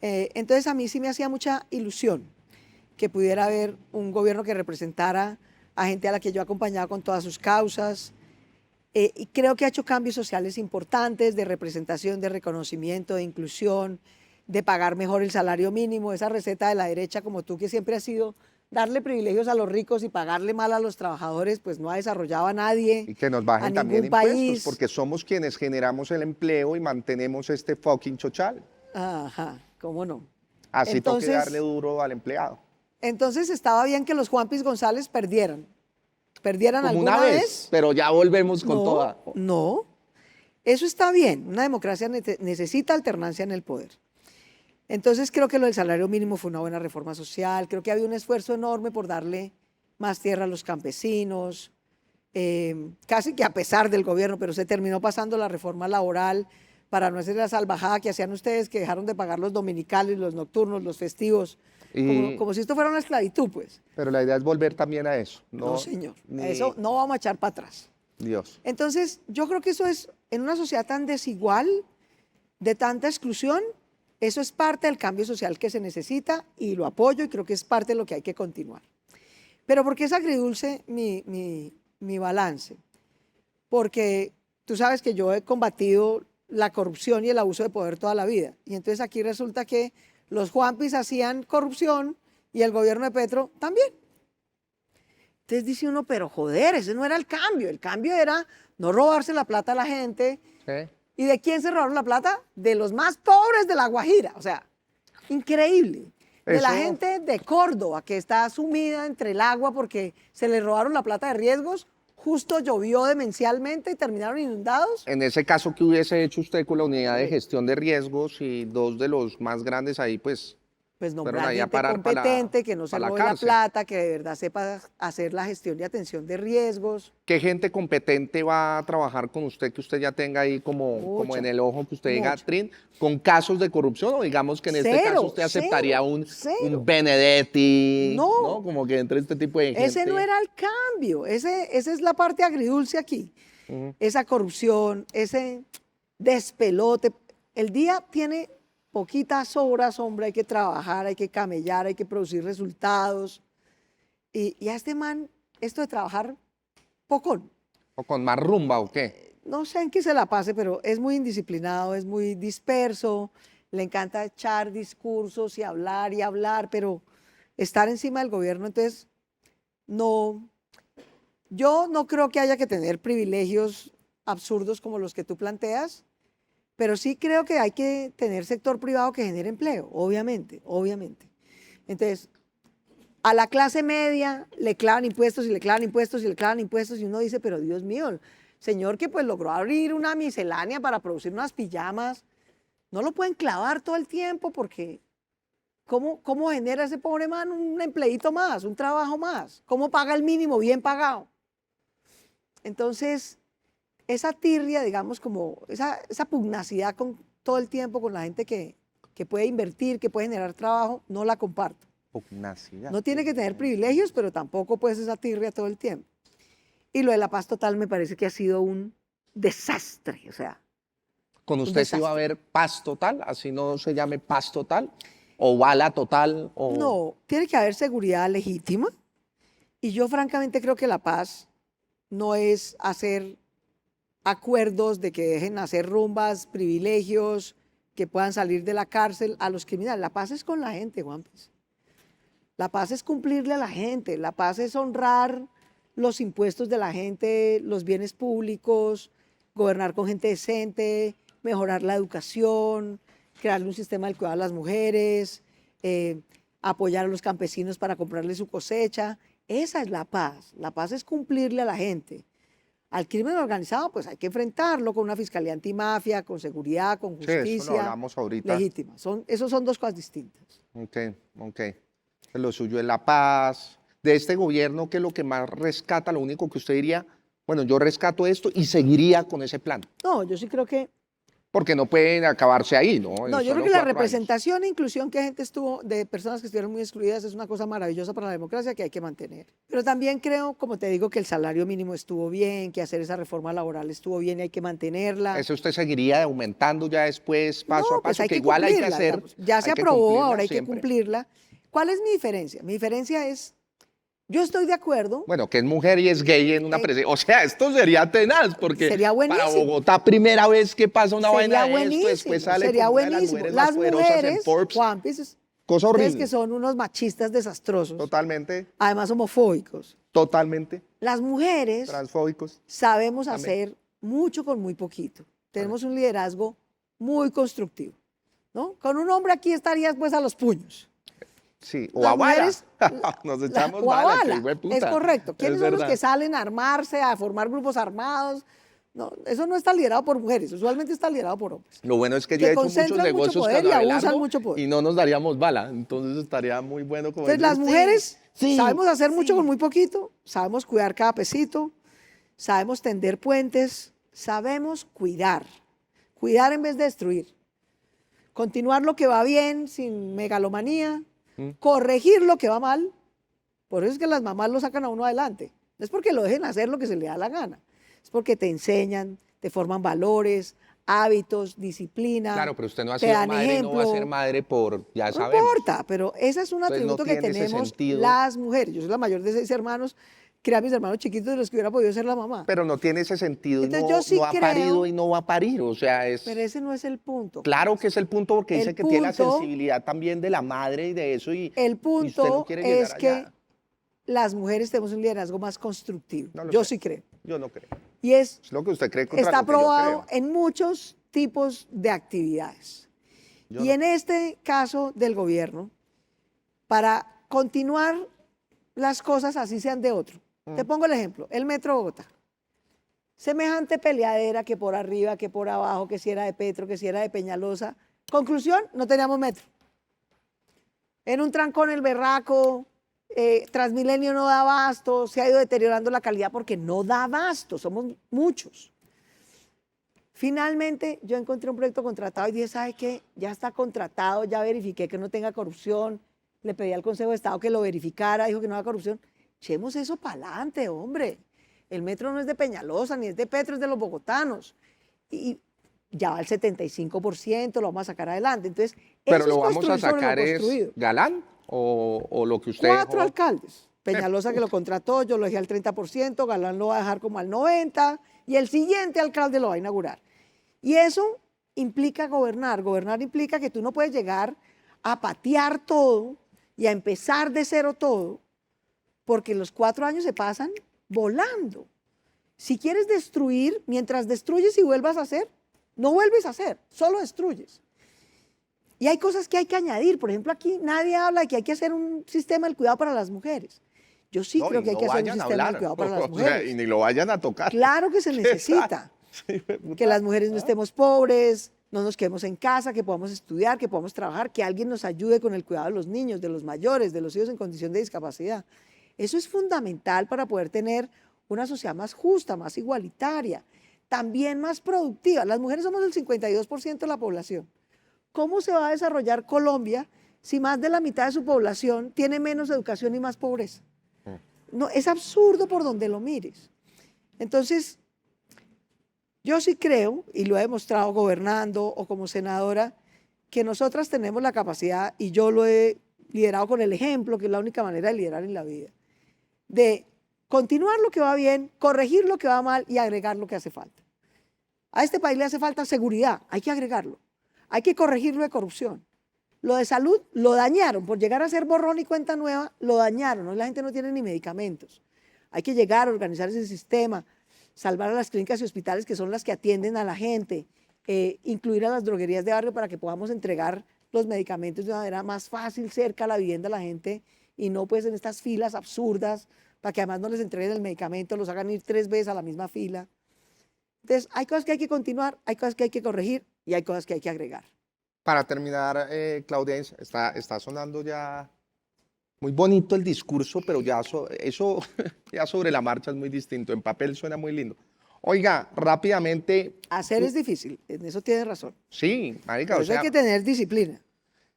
Entonces a mí sí me hacía mucha ilusión que pudiera haber un gobierno que representara a gente a la que yo acompañaba con todas sus causas. Y creo que ha hecho cambios sociales importantes de representación, de reconocimiento, de inclusión, de pagar mejor el salario mínimo, esa receta de la derecha como tú que siempre ha sido darle privilegios a los ricos y pagarle mal a los trabajadores, pues no ha desarrollado a nadie, Y que nos a bajen también ningún impuestos, país. porque somos quienes generamos el empleo y mantenemos este fucking chochal. Ajá, cómo no. Así toque darle Entonces, duro al empleado. entonces estaba bien que los Juanpis González perdieran. ¿Perdieran Como una alguna vez, vez? pero ya volvemos con No, toda. no. Eso está bien. Una democracia necesita alternancia en el poder. Entonces creo que lo del salario mínimo fue una buena reforma social. Creo que había un esfuerzo enorme por darle más tierra a los campesinos, casi que a pesar del gobierno, pero se terminó pasando la reforma laboral para no hacer la salvajada que hacían ustedes, que dejaron de pagar los dominicales, los nocturnos, los festivos, como si esto fuera una esclavitud, pues. Pero la idea es volver también a eso. No, señor. Ni Eso no vamos a echar para atrás. Dios. Entonces, yo creo que eso es, en una sociedad tan desigual, de tanta exclusión, eso es parte del cambio social que se necesita y lo apoyo y creo que es parte de lo que hay que continuar. Pero ¿por qué es agridulce mi balance? Porque tú sabes que yo he combatido la corrupción y el abuso de poder toda la vida. Y entonces aquí resulta que los Juanpis hacían corrupción y el gobierno de Petro también. Entonces dice uno, pero joder, ese no era el cambio era no robarse la plata a la gente. ¿Sí? ¿Y de quién se robaron la plata? De los más pobres de La Guajira, o sea, increíble. De la Eso- gente de Córdoba que está sumida entre el agua porque se le robaron la plata de riesgos, justo llovió demencialmente y terminaron inundados. En ese caso, ¿qué hubiese hecho usted con la unidad de gestión de riesgos y dos de los más grandes ahí, pues, Pues fueron nombrar ahí a gente parar para competente, que no se la robe la cárcel? plata, que de verdad sepa hacer la gestión y atención de riesgos. ¿Qué gente competente va a trabajar con usted que usted ya tenga ahí como Mucha, en el ojo, que usted diga, mucha. Trin, con casos de corrupción? O digamos que en este caso Cero, usted aceptaría cero, cero. un Benedetti, ¿no? No, Como que entre este tipo de gente. ese no era el cambio, esa es la parte agridulce aquí. Ujú. Esa corrupción, ese despelote. El día tiene poquitas horas, hombre, hay que trabajar, hay que camellar, hay que producir resultados. Y a este man, esto de trabajar pocón, ¿O con más rumba o qué? no sé en qué se la pase, pero es muy indisciplinado, es muy disperso, le encanta echar discursos y hablar, pero estar encima del gobierno, entonces, no, yo no creo que haya que tener privilegios absurdos como los que tú planteas, pero sí creo que hay que tener sector privado que genere empleo, obviamente, obviamente. Entonces, a la clase media le clavan impuestos y le clavan impuestos y le clavan impuestos y uno dice, pero Dios mío, señor que pues logró abrir una miscelánea para producir unas pijamas, no lo pueden clavar todo el tiempo porque ¿cómo genera ese pobre man un empleito más, un trabajo más? ¿Cómo paga el mínimo bien pagado? Entonces, esa tirria, digamos, como esa pugnacidad con todo el tiempo con la gente que puede invertir, que puede generar trabajo, no la comparto. Pugnacidad. No tiene que tener privilegios, pero tampoco pues esa tirria todo el tiempo. Y lo de la paz total me parece que ha sido un desastre, o sea, ¿Con un usted sí va a desastre. haber paz total? ¿Así no se llame paz total? ¿O bala total? O... No, tiene que haber seguridad legítima. Y yo francamente creo que la paz no es hacer acuerdos de que dejen hacer rumbas, privilegios, que puedan salir de la cárcel a los criminales. La paz es con la gente, Juan. La paz es cumplirle a la gente, la paz es honrar los impuestos de la gente, los bienes públicos, gobernar con gente decente, mejorar la educación, crearle un sistema del cuidado a las mujeres, apoyar a los campesinos para comprarle su cosecha. Esa es la paz. La paz es cumplirle a la gente. Al crimen organizado, pues hay que enfrentarlo con una fiscalía antimafia, con seguridad, con Sí, eso lo justicia hablamos ahorita. legítima. Esos son dos cosas distintas. Ok, ok. Lo suyo es la paz. De este gobierno, ¿qué es lo que más rescata? Lo único que usted diría, bueno, yo rescato esto y seguiría con ese plan. No, yo sí creo que Porque no pueden acabarse ahí, ¿no? No, En yo creo solo que la 4 años. representación e inclusión que gente estuvo, de personas que estuvieron muy excluidas, es una cosa maravillosa para la democracia que hay que mantener. Pero también creo, como te digo, que el salario mínimo estuvo bien, que hacer esa reforma laboral estuvo bien y hay que mantenerla. Eso usted seguiría aumentando ya después, paso a No, pues paso, hay que que igual hay que cumplirla, hacer. digamos. Ya se hay que aprobó, cumplirla ahora hay que siempre. cumplirla. ¿Cuál es mi diferencia? Mi diferencia es, yo estoy de acuerdo. Bueno, que es mujer y es gay en una presidencia. O sea, esto sería tenaz, porque Sería para buenísimo. Bogotá, primera vez que pasa una Sería vaina de esto, después buenísimo, sale sería como una de las buenísimo. mujeres más Las poderosas en mujeres, Forbes. Juan, pues, Cosa ustedes horrible. que son unos machistas desastrosos, Totalmente, además homofóbicos. totalmente. Las mujeres Transfóbicos. sabemos Amén. hacer mucho con muy poquito. Tenemos un liderazgo muy constructivo, ¿no? Con un hombre aquí estarías pues a los puños. Sí, o Las a bala. mujeres, Nos echamos o a bala, que bala, hijo de puta. es correcto. ¿Quiénes Es son los verdad. que salen a armarse, a formar grupos armados? No, eso no está liderado por mujeres, usualmente está liderado por hombres. Lo bueno es que Que yo he hecho muchos concentran mucho negocios poder con y Abelardo abusan mucho poder. y no nos daríamos bala. Entonces estaría muy bueno como Entonces, decir, las mujeres sí, sabemos hacer mucho sí. con muy poquito, sabemos cuidar cada pesito, sabemos tender puentes, sabemos cuidar. Cuidar en vez de destruir. Continuar lo que va bien sin megalomanía, corregir lo que va mal. Por eso es que las mamás lo sacan a uno adelante. No es porque lo dejen hacer lo que se le da la gana. Es porque te enseñan, te forman valores, hábitos, disciplina. Claro, pero usted no ha te sido dan madre, ejemplo. no va a ser madre por, ya No sabemos. importa, pero ese es un Entonces, no atributo que tiene ese tenemos sentido. las mujeres. Yo soy la mayor de 6 hermanos, crié a mis hermanos chiquitos de los que hubiera podido ser la mamá. Pero no tiene ese sentido, Entonces, no, yo sí no ha parido creo, y no va a parir. O sea, es pero ese no es el punto. claro que es el punto porque El dice que tiene la punto- sensibilidad también de la madre y de eso y, El y usted no punto quiere llegar es que allá. las mujeres tenemos un liderazgo más constructivo. No lo Yo sé. sí creo. Yo no creo. Y es Es lo que usted cree contra está lo que yo aprobado creo. en muchos tipos de actividades. Yo Y no. en este caso del gobierno, para continuar las cosas así sean de otro. Te pongo el ejemplo, el Metro Bogotá. Semejante peleadera que por arriba, que por abajo, que si era de Petro, que si era de Peñalosa. Conclusión, no teníamos metro. En un trancón el berraco, Transmilenio no da abasto, se ha ido deteriorando la calidad porque no da abasto, somos muchos. Finalmente, yo encontré un proyecto contratado y dije, ¿sabe qué? Ya está contratado, ya verifiqué que no tenga corrupción, le pedí al Consejo de Estado que lo verificara, dijo que no había corrupción. Echemos eso para adelante, hombre. El metro no es de Peñalosa, ni es de Petro, es de los bogotanos. Y ya va al 75%, lo vamos a sacar adelante. Entonces, Pero eso lo es vamos a construir sobre lo sacar es construido. Galán o lo que usted 4 dejó? alcaldes. Peñalosa que lo contrató, yo lo dejé al 30%, Galán lo va a dejar como al 90% y el siguiente alcalde lo va a inaugurar. Y eso implica gobernar. Gobernar implica que tú no puedes llegar a patear todo y a empezar de cero todo, porque los 4 años se pasan volando. Si quieres destruir, mientras destruyes y vuelvas a hacer, no vuelves a hacer, solo destruyes. Y hay cosas que hay que añadir. Por ejemplo, aquí nadie habla de que hay que hacer un sistema del cuidado para las mujeres. Yo sí No, creo y que hay no que hacer un vayan a sistema del hablar. cuidado para las O sea, mujeres. y ni lo vayan a tocar. Claro que se necesita. Sí, puta. Que las mujeres no estemos pobres, no nos quedemos en casa, que podamos estudiar, que podamos trabajar, que alguien nos ayude con el cuidado de los niños, de los mayores, de los hijos en condición de discapacidad. Eso es fundamental para poder tener una sociedad más justa, más igualitaria, también más productiva. Las mujeres somos el 52% de la población. ¿Cómo se va a desarrollar Colombia si más de la mitad de su población tiene menos educación y más pobreza? No, es absurdo por donde lo mires. Entonces, yo sí creo, y lo he demostrado gobernando o como senadora, que nosotras tenemos la capacidad, y yo lo he liderado con el ejemplo, que es la única manera de liderar en la vida, de continuar lo que va bien, corregir lo que va mal y agregar lo que hace falta. A este país le hace falta seguridad, hay que agregarlo. Hay que corregirlo de corrupción. Lo de salud lo dañaron, por llegar a ser borrón y cuenta nueva, lo dañaron. Hoy la gente no tiene ni medicamentos. Hay que llegar a organizar ese sistema, salvar a las clínicas y hospitales que son las que atienden a la gente, incluir a las droguerías de barrio para que podamos entregar los medicamentos de una manera más fácil, cerca a la vivienda de la gente y no pues en estas filas absurdas para que además no les entreguen el medicamento, los hagan ir 3 veces a la misma fila. Entonces, hay cosas que hay que continuar, hay cosas que hay que corregir y hay cosas que hay que agregar. Para terminar, Claudia, está sonando ya muy bonito el discurso, pero ya eso ya sobre la marcha es muy distinto. En papel suena muy lindo. Oiga, rápidamente, Hacer es difícil, en eso tienes razón. sí, marica, Por o eso hay sea, que tener disciplina.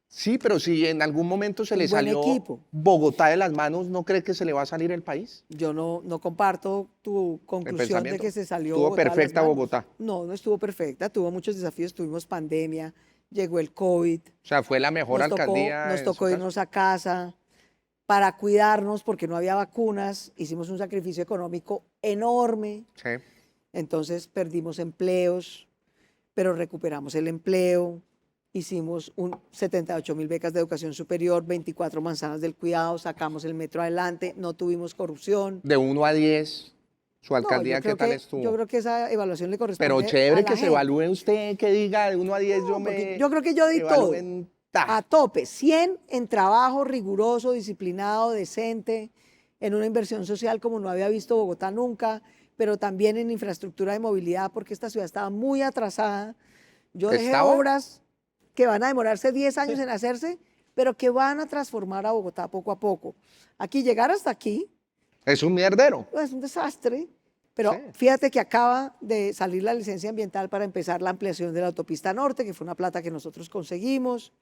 sí, pero si en algún momento se Un le buen salió equipo. Bogotá de las manos, ¿no cree que se le va a salir el país? Yo no comparto tu conclusión de pensamiento. que se salió Estuvo Bogotá de las perfecta manos. Bogotá. No, no estuvo perfecta, tuvo muchos desafíos, tuvimos pandemia, llegó el COVID, O sea, fue la mejor alcaldía nos en su tocó caso. irnos a casa para cuidarnos porque no había vacunas, hicimos un sacrificio económico enorme, Sí. entonces perdimos empleos, pero recuperamos el empleo, hicimos 78.000 becas de educación superior, 24 manzanas del cuidado, sacamos el metro adelante, no tuvimos corrupción. De 1 a 10, su No, alcaldía, ¿qué tal estuvo? yo creo que esa evaluación le corresponde Pero a chévere la que se gente. evalúe usted, que diga de 1 a 10, No, porque yo creo que yo di todo, evalúen, ta. a tope, 100 en trabajo riguroso, disciplinado, decente, en una inversión social como no había visto Bogotá nunca, pero también en infraestructura de movilidad, porque esta ciudad estaba muy atrasada. Yo dejé ¿Estaba? obras que van a demorarse 10 años en hacerse, pero que van a transformar a Bogotá poco a poco. Aquí, llegar hasta aquí, Es un mierdero. es un desastre, pero Sí. fíjate que acaba de salir la licencia ambiental para empezar la ampliación de la autopista norte, que fue una plata que nosotros conseguimos.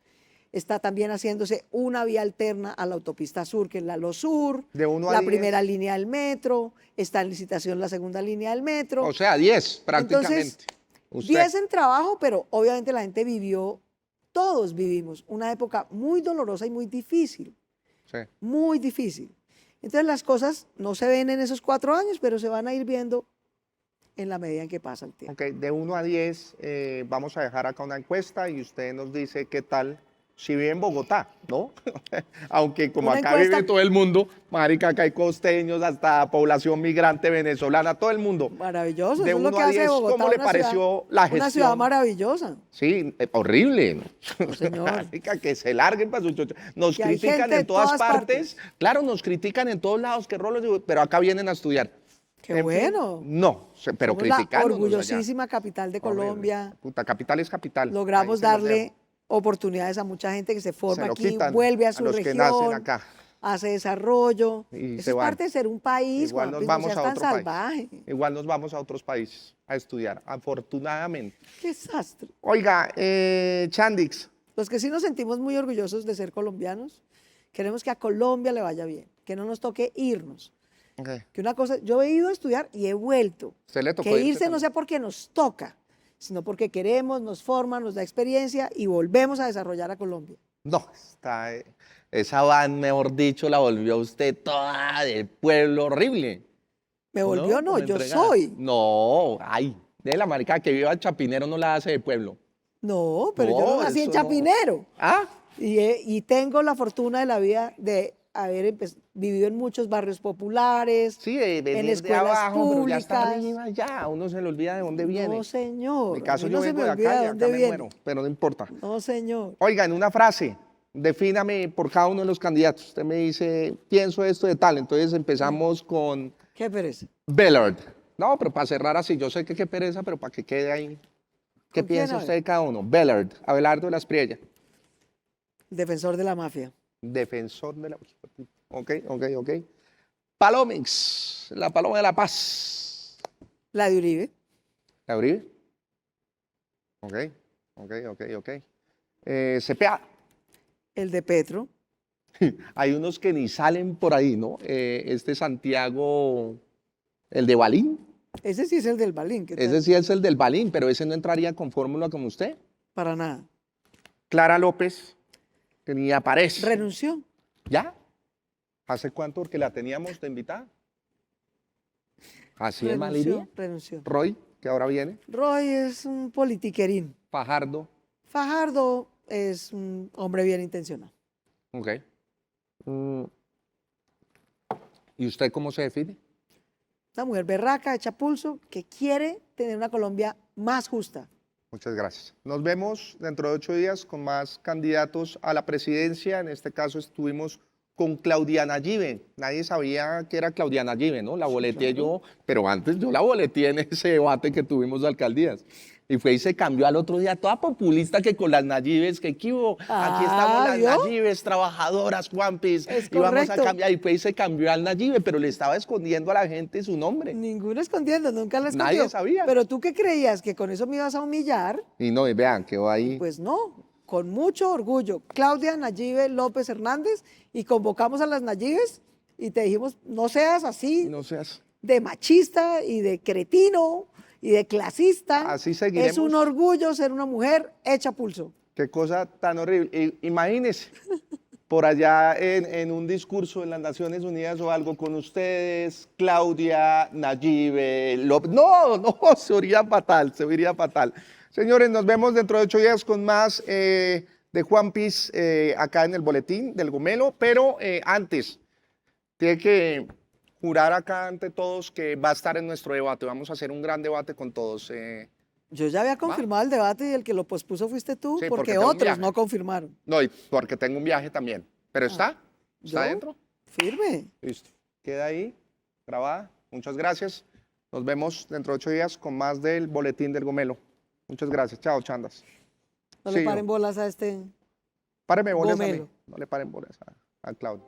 Está también haciéndose una vía alterna a la autopista sur, que es la LOSUR, De 1 a la 10. primera línea del metro, está en licitación la segunda línea del metro. O sea, 10 prácticamente. Entonces, Usted. 10 en trabajo, pero obviamente la gente vivió, todos vivimos una época muy dolorosa y muy difícil, Sí. muy difícil. Entonces las cosas no se ven en esos 4 años, pero se van a ir viendo en la medida en que pasa el tiempo. Ok, de 1 a 10, vamos a dejar acá una encuesta y usted nos dice qué tal si vive en Bogotá, ¿no? Aunque como Una acá encuesta- vive todo el mundo, marica, acá hay costeños, hasta población migrante venezolana, todo el mundo. Maravilloso, De eso es lo 1 que a hace 10, Bogotá ¿cómo le una pareció ciudad, la una ciudad gestión? maravillosa. Sí, horrible. No, señor. Marica, que se larguen para su chocho. Nos Que hay critican gente de en todas todas partes. Claro, nos critican en todos lados, qué rolos, pero acá vienen a estudiar. Qué En fin, bueno. no, pero Somos la criticándonos allá. orgullosísima capital de Horrible. Colombia. Puta, capital es capital. Logramos Ahí se los darle dejo. oportunidades a mucha gente que se forma Se lo aquí, quitan vuelve a a su los que nacen región, acá. hace desarrollo. Y Eso se es van. parte de ser un país, Igual Juan nos Luis, no vamos seas a tan otro país. salvaje. Igual nos vamos a otros países a estudiar, afortunadamente. Qué desastre. Oiga, Chandix, Los que sí nos sentimos muy orgullosos de ser colombianos, queremos que a Colombia le vaya bien, que no nos toque irnos. okay. Que una cosa, yo he ido a estudiar y he vuelto. ¿Usted le tocó Que irse irse no también? sea porque nos toca, sino porque queremos, nos forma, nos da experiencia y volvemos a desarrollar a Colombia. No, esa van, mejor dicho, la volvió usted toda del pueblo horrible. Me volvió, no, Como yo entregada. soy. No, ay, de la marica que viva el Chapinero no la hace de pueblo. No, pero yo No, no nací en eso no. Chapinero. Ah, Y tengo la fortuna de la vida de haber vivido en muchos barrios populares, sí, de venir en de escuelas abajo, pero ya está públicas. arriba, ya, uno se le olvida de dónde viene. No, señor. En mi caso a mí yo no se vengo me de olvida acá de y dónde acá me viene. muero, pero no importa. No, señor. Oiga, en una frase, defíname por cada uno de los candidatos. Usted me dice, pienso esto de tal, entonces empezamos con Qué pereza. Bellard. No, pero para cerrar así, yo sé que qué pereza, pero para que quede ahí. ¿Qué ¿Con quién, piensa a usted ver? de cada uno? Bellard, Abelardo de las Priella, El defensor de la mafia. defensor de la... Ok, ok, ok. Palomix, la paloma de la paz. La de Uribe. ¿La Uribe? Ok, ok, ok, ok. CPA. El de Petro. Hay unos que ni salen por ahí, ¿no? Este Santiago, el de Balín, Ese sí es el del Balín. ¿Qué tal? ese sí es el del Balín, pero ese no entraría con fórmula como usted. Para nada. Clara López, que ni aparece. Renunció. ¿Ya? ¿Hace cuánto? Porque la teníamos de invitada. Así de mal iría. Renunció. Roy, que ahora viene. Roy es un politiquerín. Fajardo. Fajardo es un hombre bien intencionado. Ok. Mm. ¿Y usted cómo se define? Una mujer berraca, hecha pulso, que quiere tener una Colombia más justa. Muchas gracias. Nos vemos dentro de 8 días con más candidatos a la presidencia. En este caso estuvimos con Claudiana Yive. Nadie sabía que era Claudiana Yive, ¿no? La boleteé yo, pero antes yo la boleteé en ese debate que tuvimos de alcaldías. Y fue y se cambió al otro día, toda populista que con las Nayives, que ¿qué hubo? Aquí estamos las ¿vio? Nayives, trabajadoras, Juanpis, Es y vamos a correcto. cambiar. Y fue y se cambió al Nayive, pero le estaba escondiendo a la gente su nombre. Ninguno escondiendo, nunca lo escondió. Nadie sabía. Pero tú qué creías, que con eso me ibas a humillar. Y no, y vean, quedó ahí. Pues no, con mucho orgullo. Claudia Nayive López Hernández, y convocamos a las Nayibes y te dijimos, no seas así No seas. de machista y de cretino y de clasista. Así seguiremos. Es un orgullo ser una mujer hecha a pulso. Qué cosa tan horrible. Imagínense, por allá en un discurso en las Naciones Unidas o algo con ustedes, Claudia, Nayive, López. No, no, se oiría fatal, se oiría fatal. Señores, nos vemos dentro de 8 días con más de Juanpis acá en el boletín del Gomelo, pero antes, tiene que jurar acá ante todos que va a estar en nuestro debate. Vamos a hacer un gran debate con todos. Yo ya había confirmado el debate y el que lo pospuso fuiste tú, Sí, porque porque tengo un otros viaje. no confirmaron. No, y porque tengo un viaje también. Pero está ¿yo? dentro. Firme. Listo. Queda ahí, grabada. Muchas gracias. Nos vemos dentro de 8 días con más del boletín del Gomelo. Muchas gracias. Chao, chandas. No le Sí, paren bolas a este. Páreme bolas a mí. Gomelo. No le paren bolas a Claudio.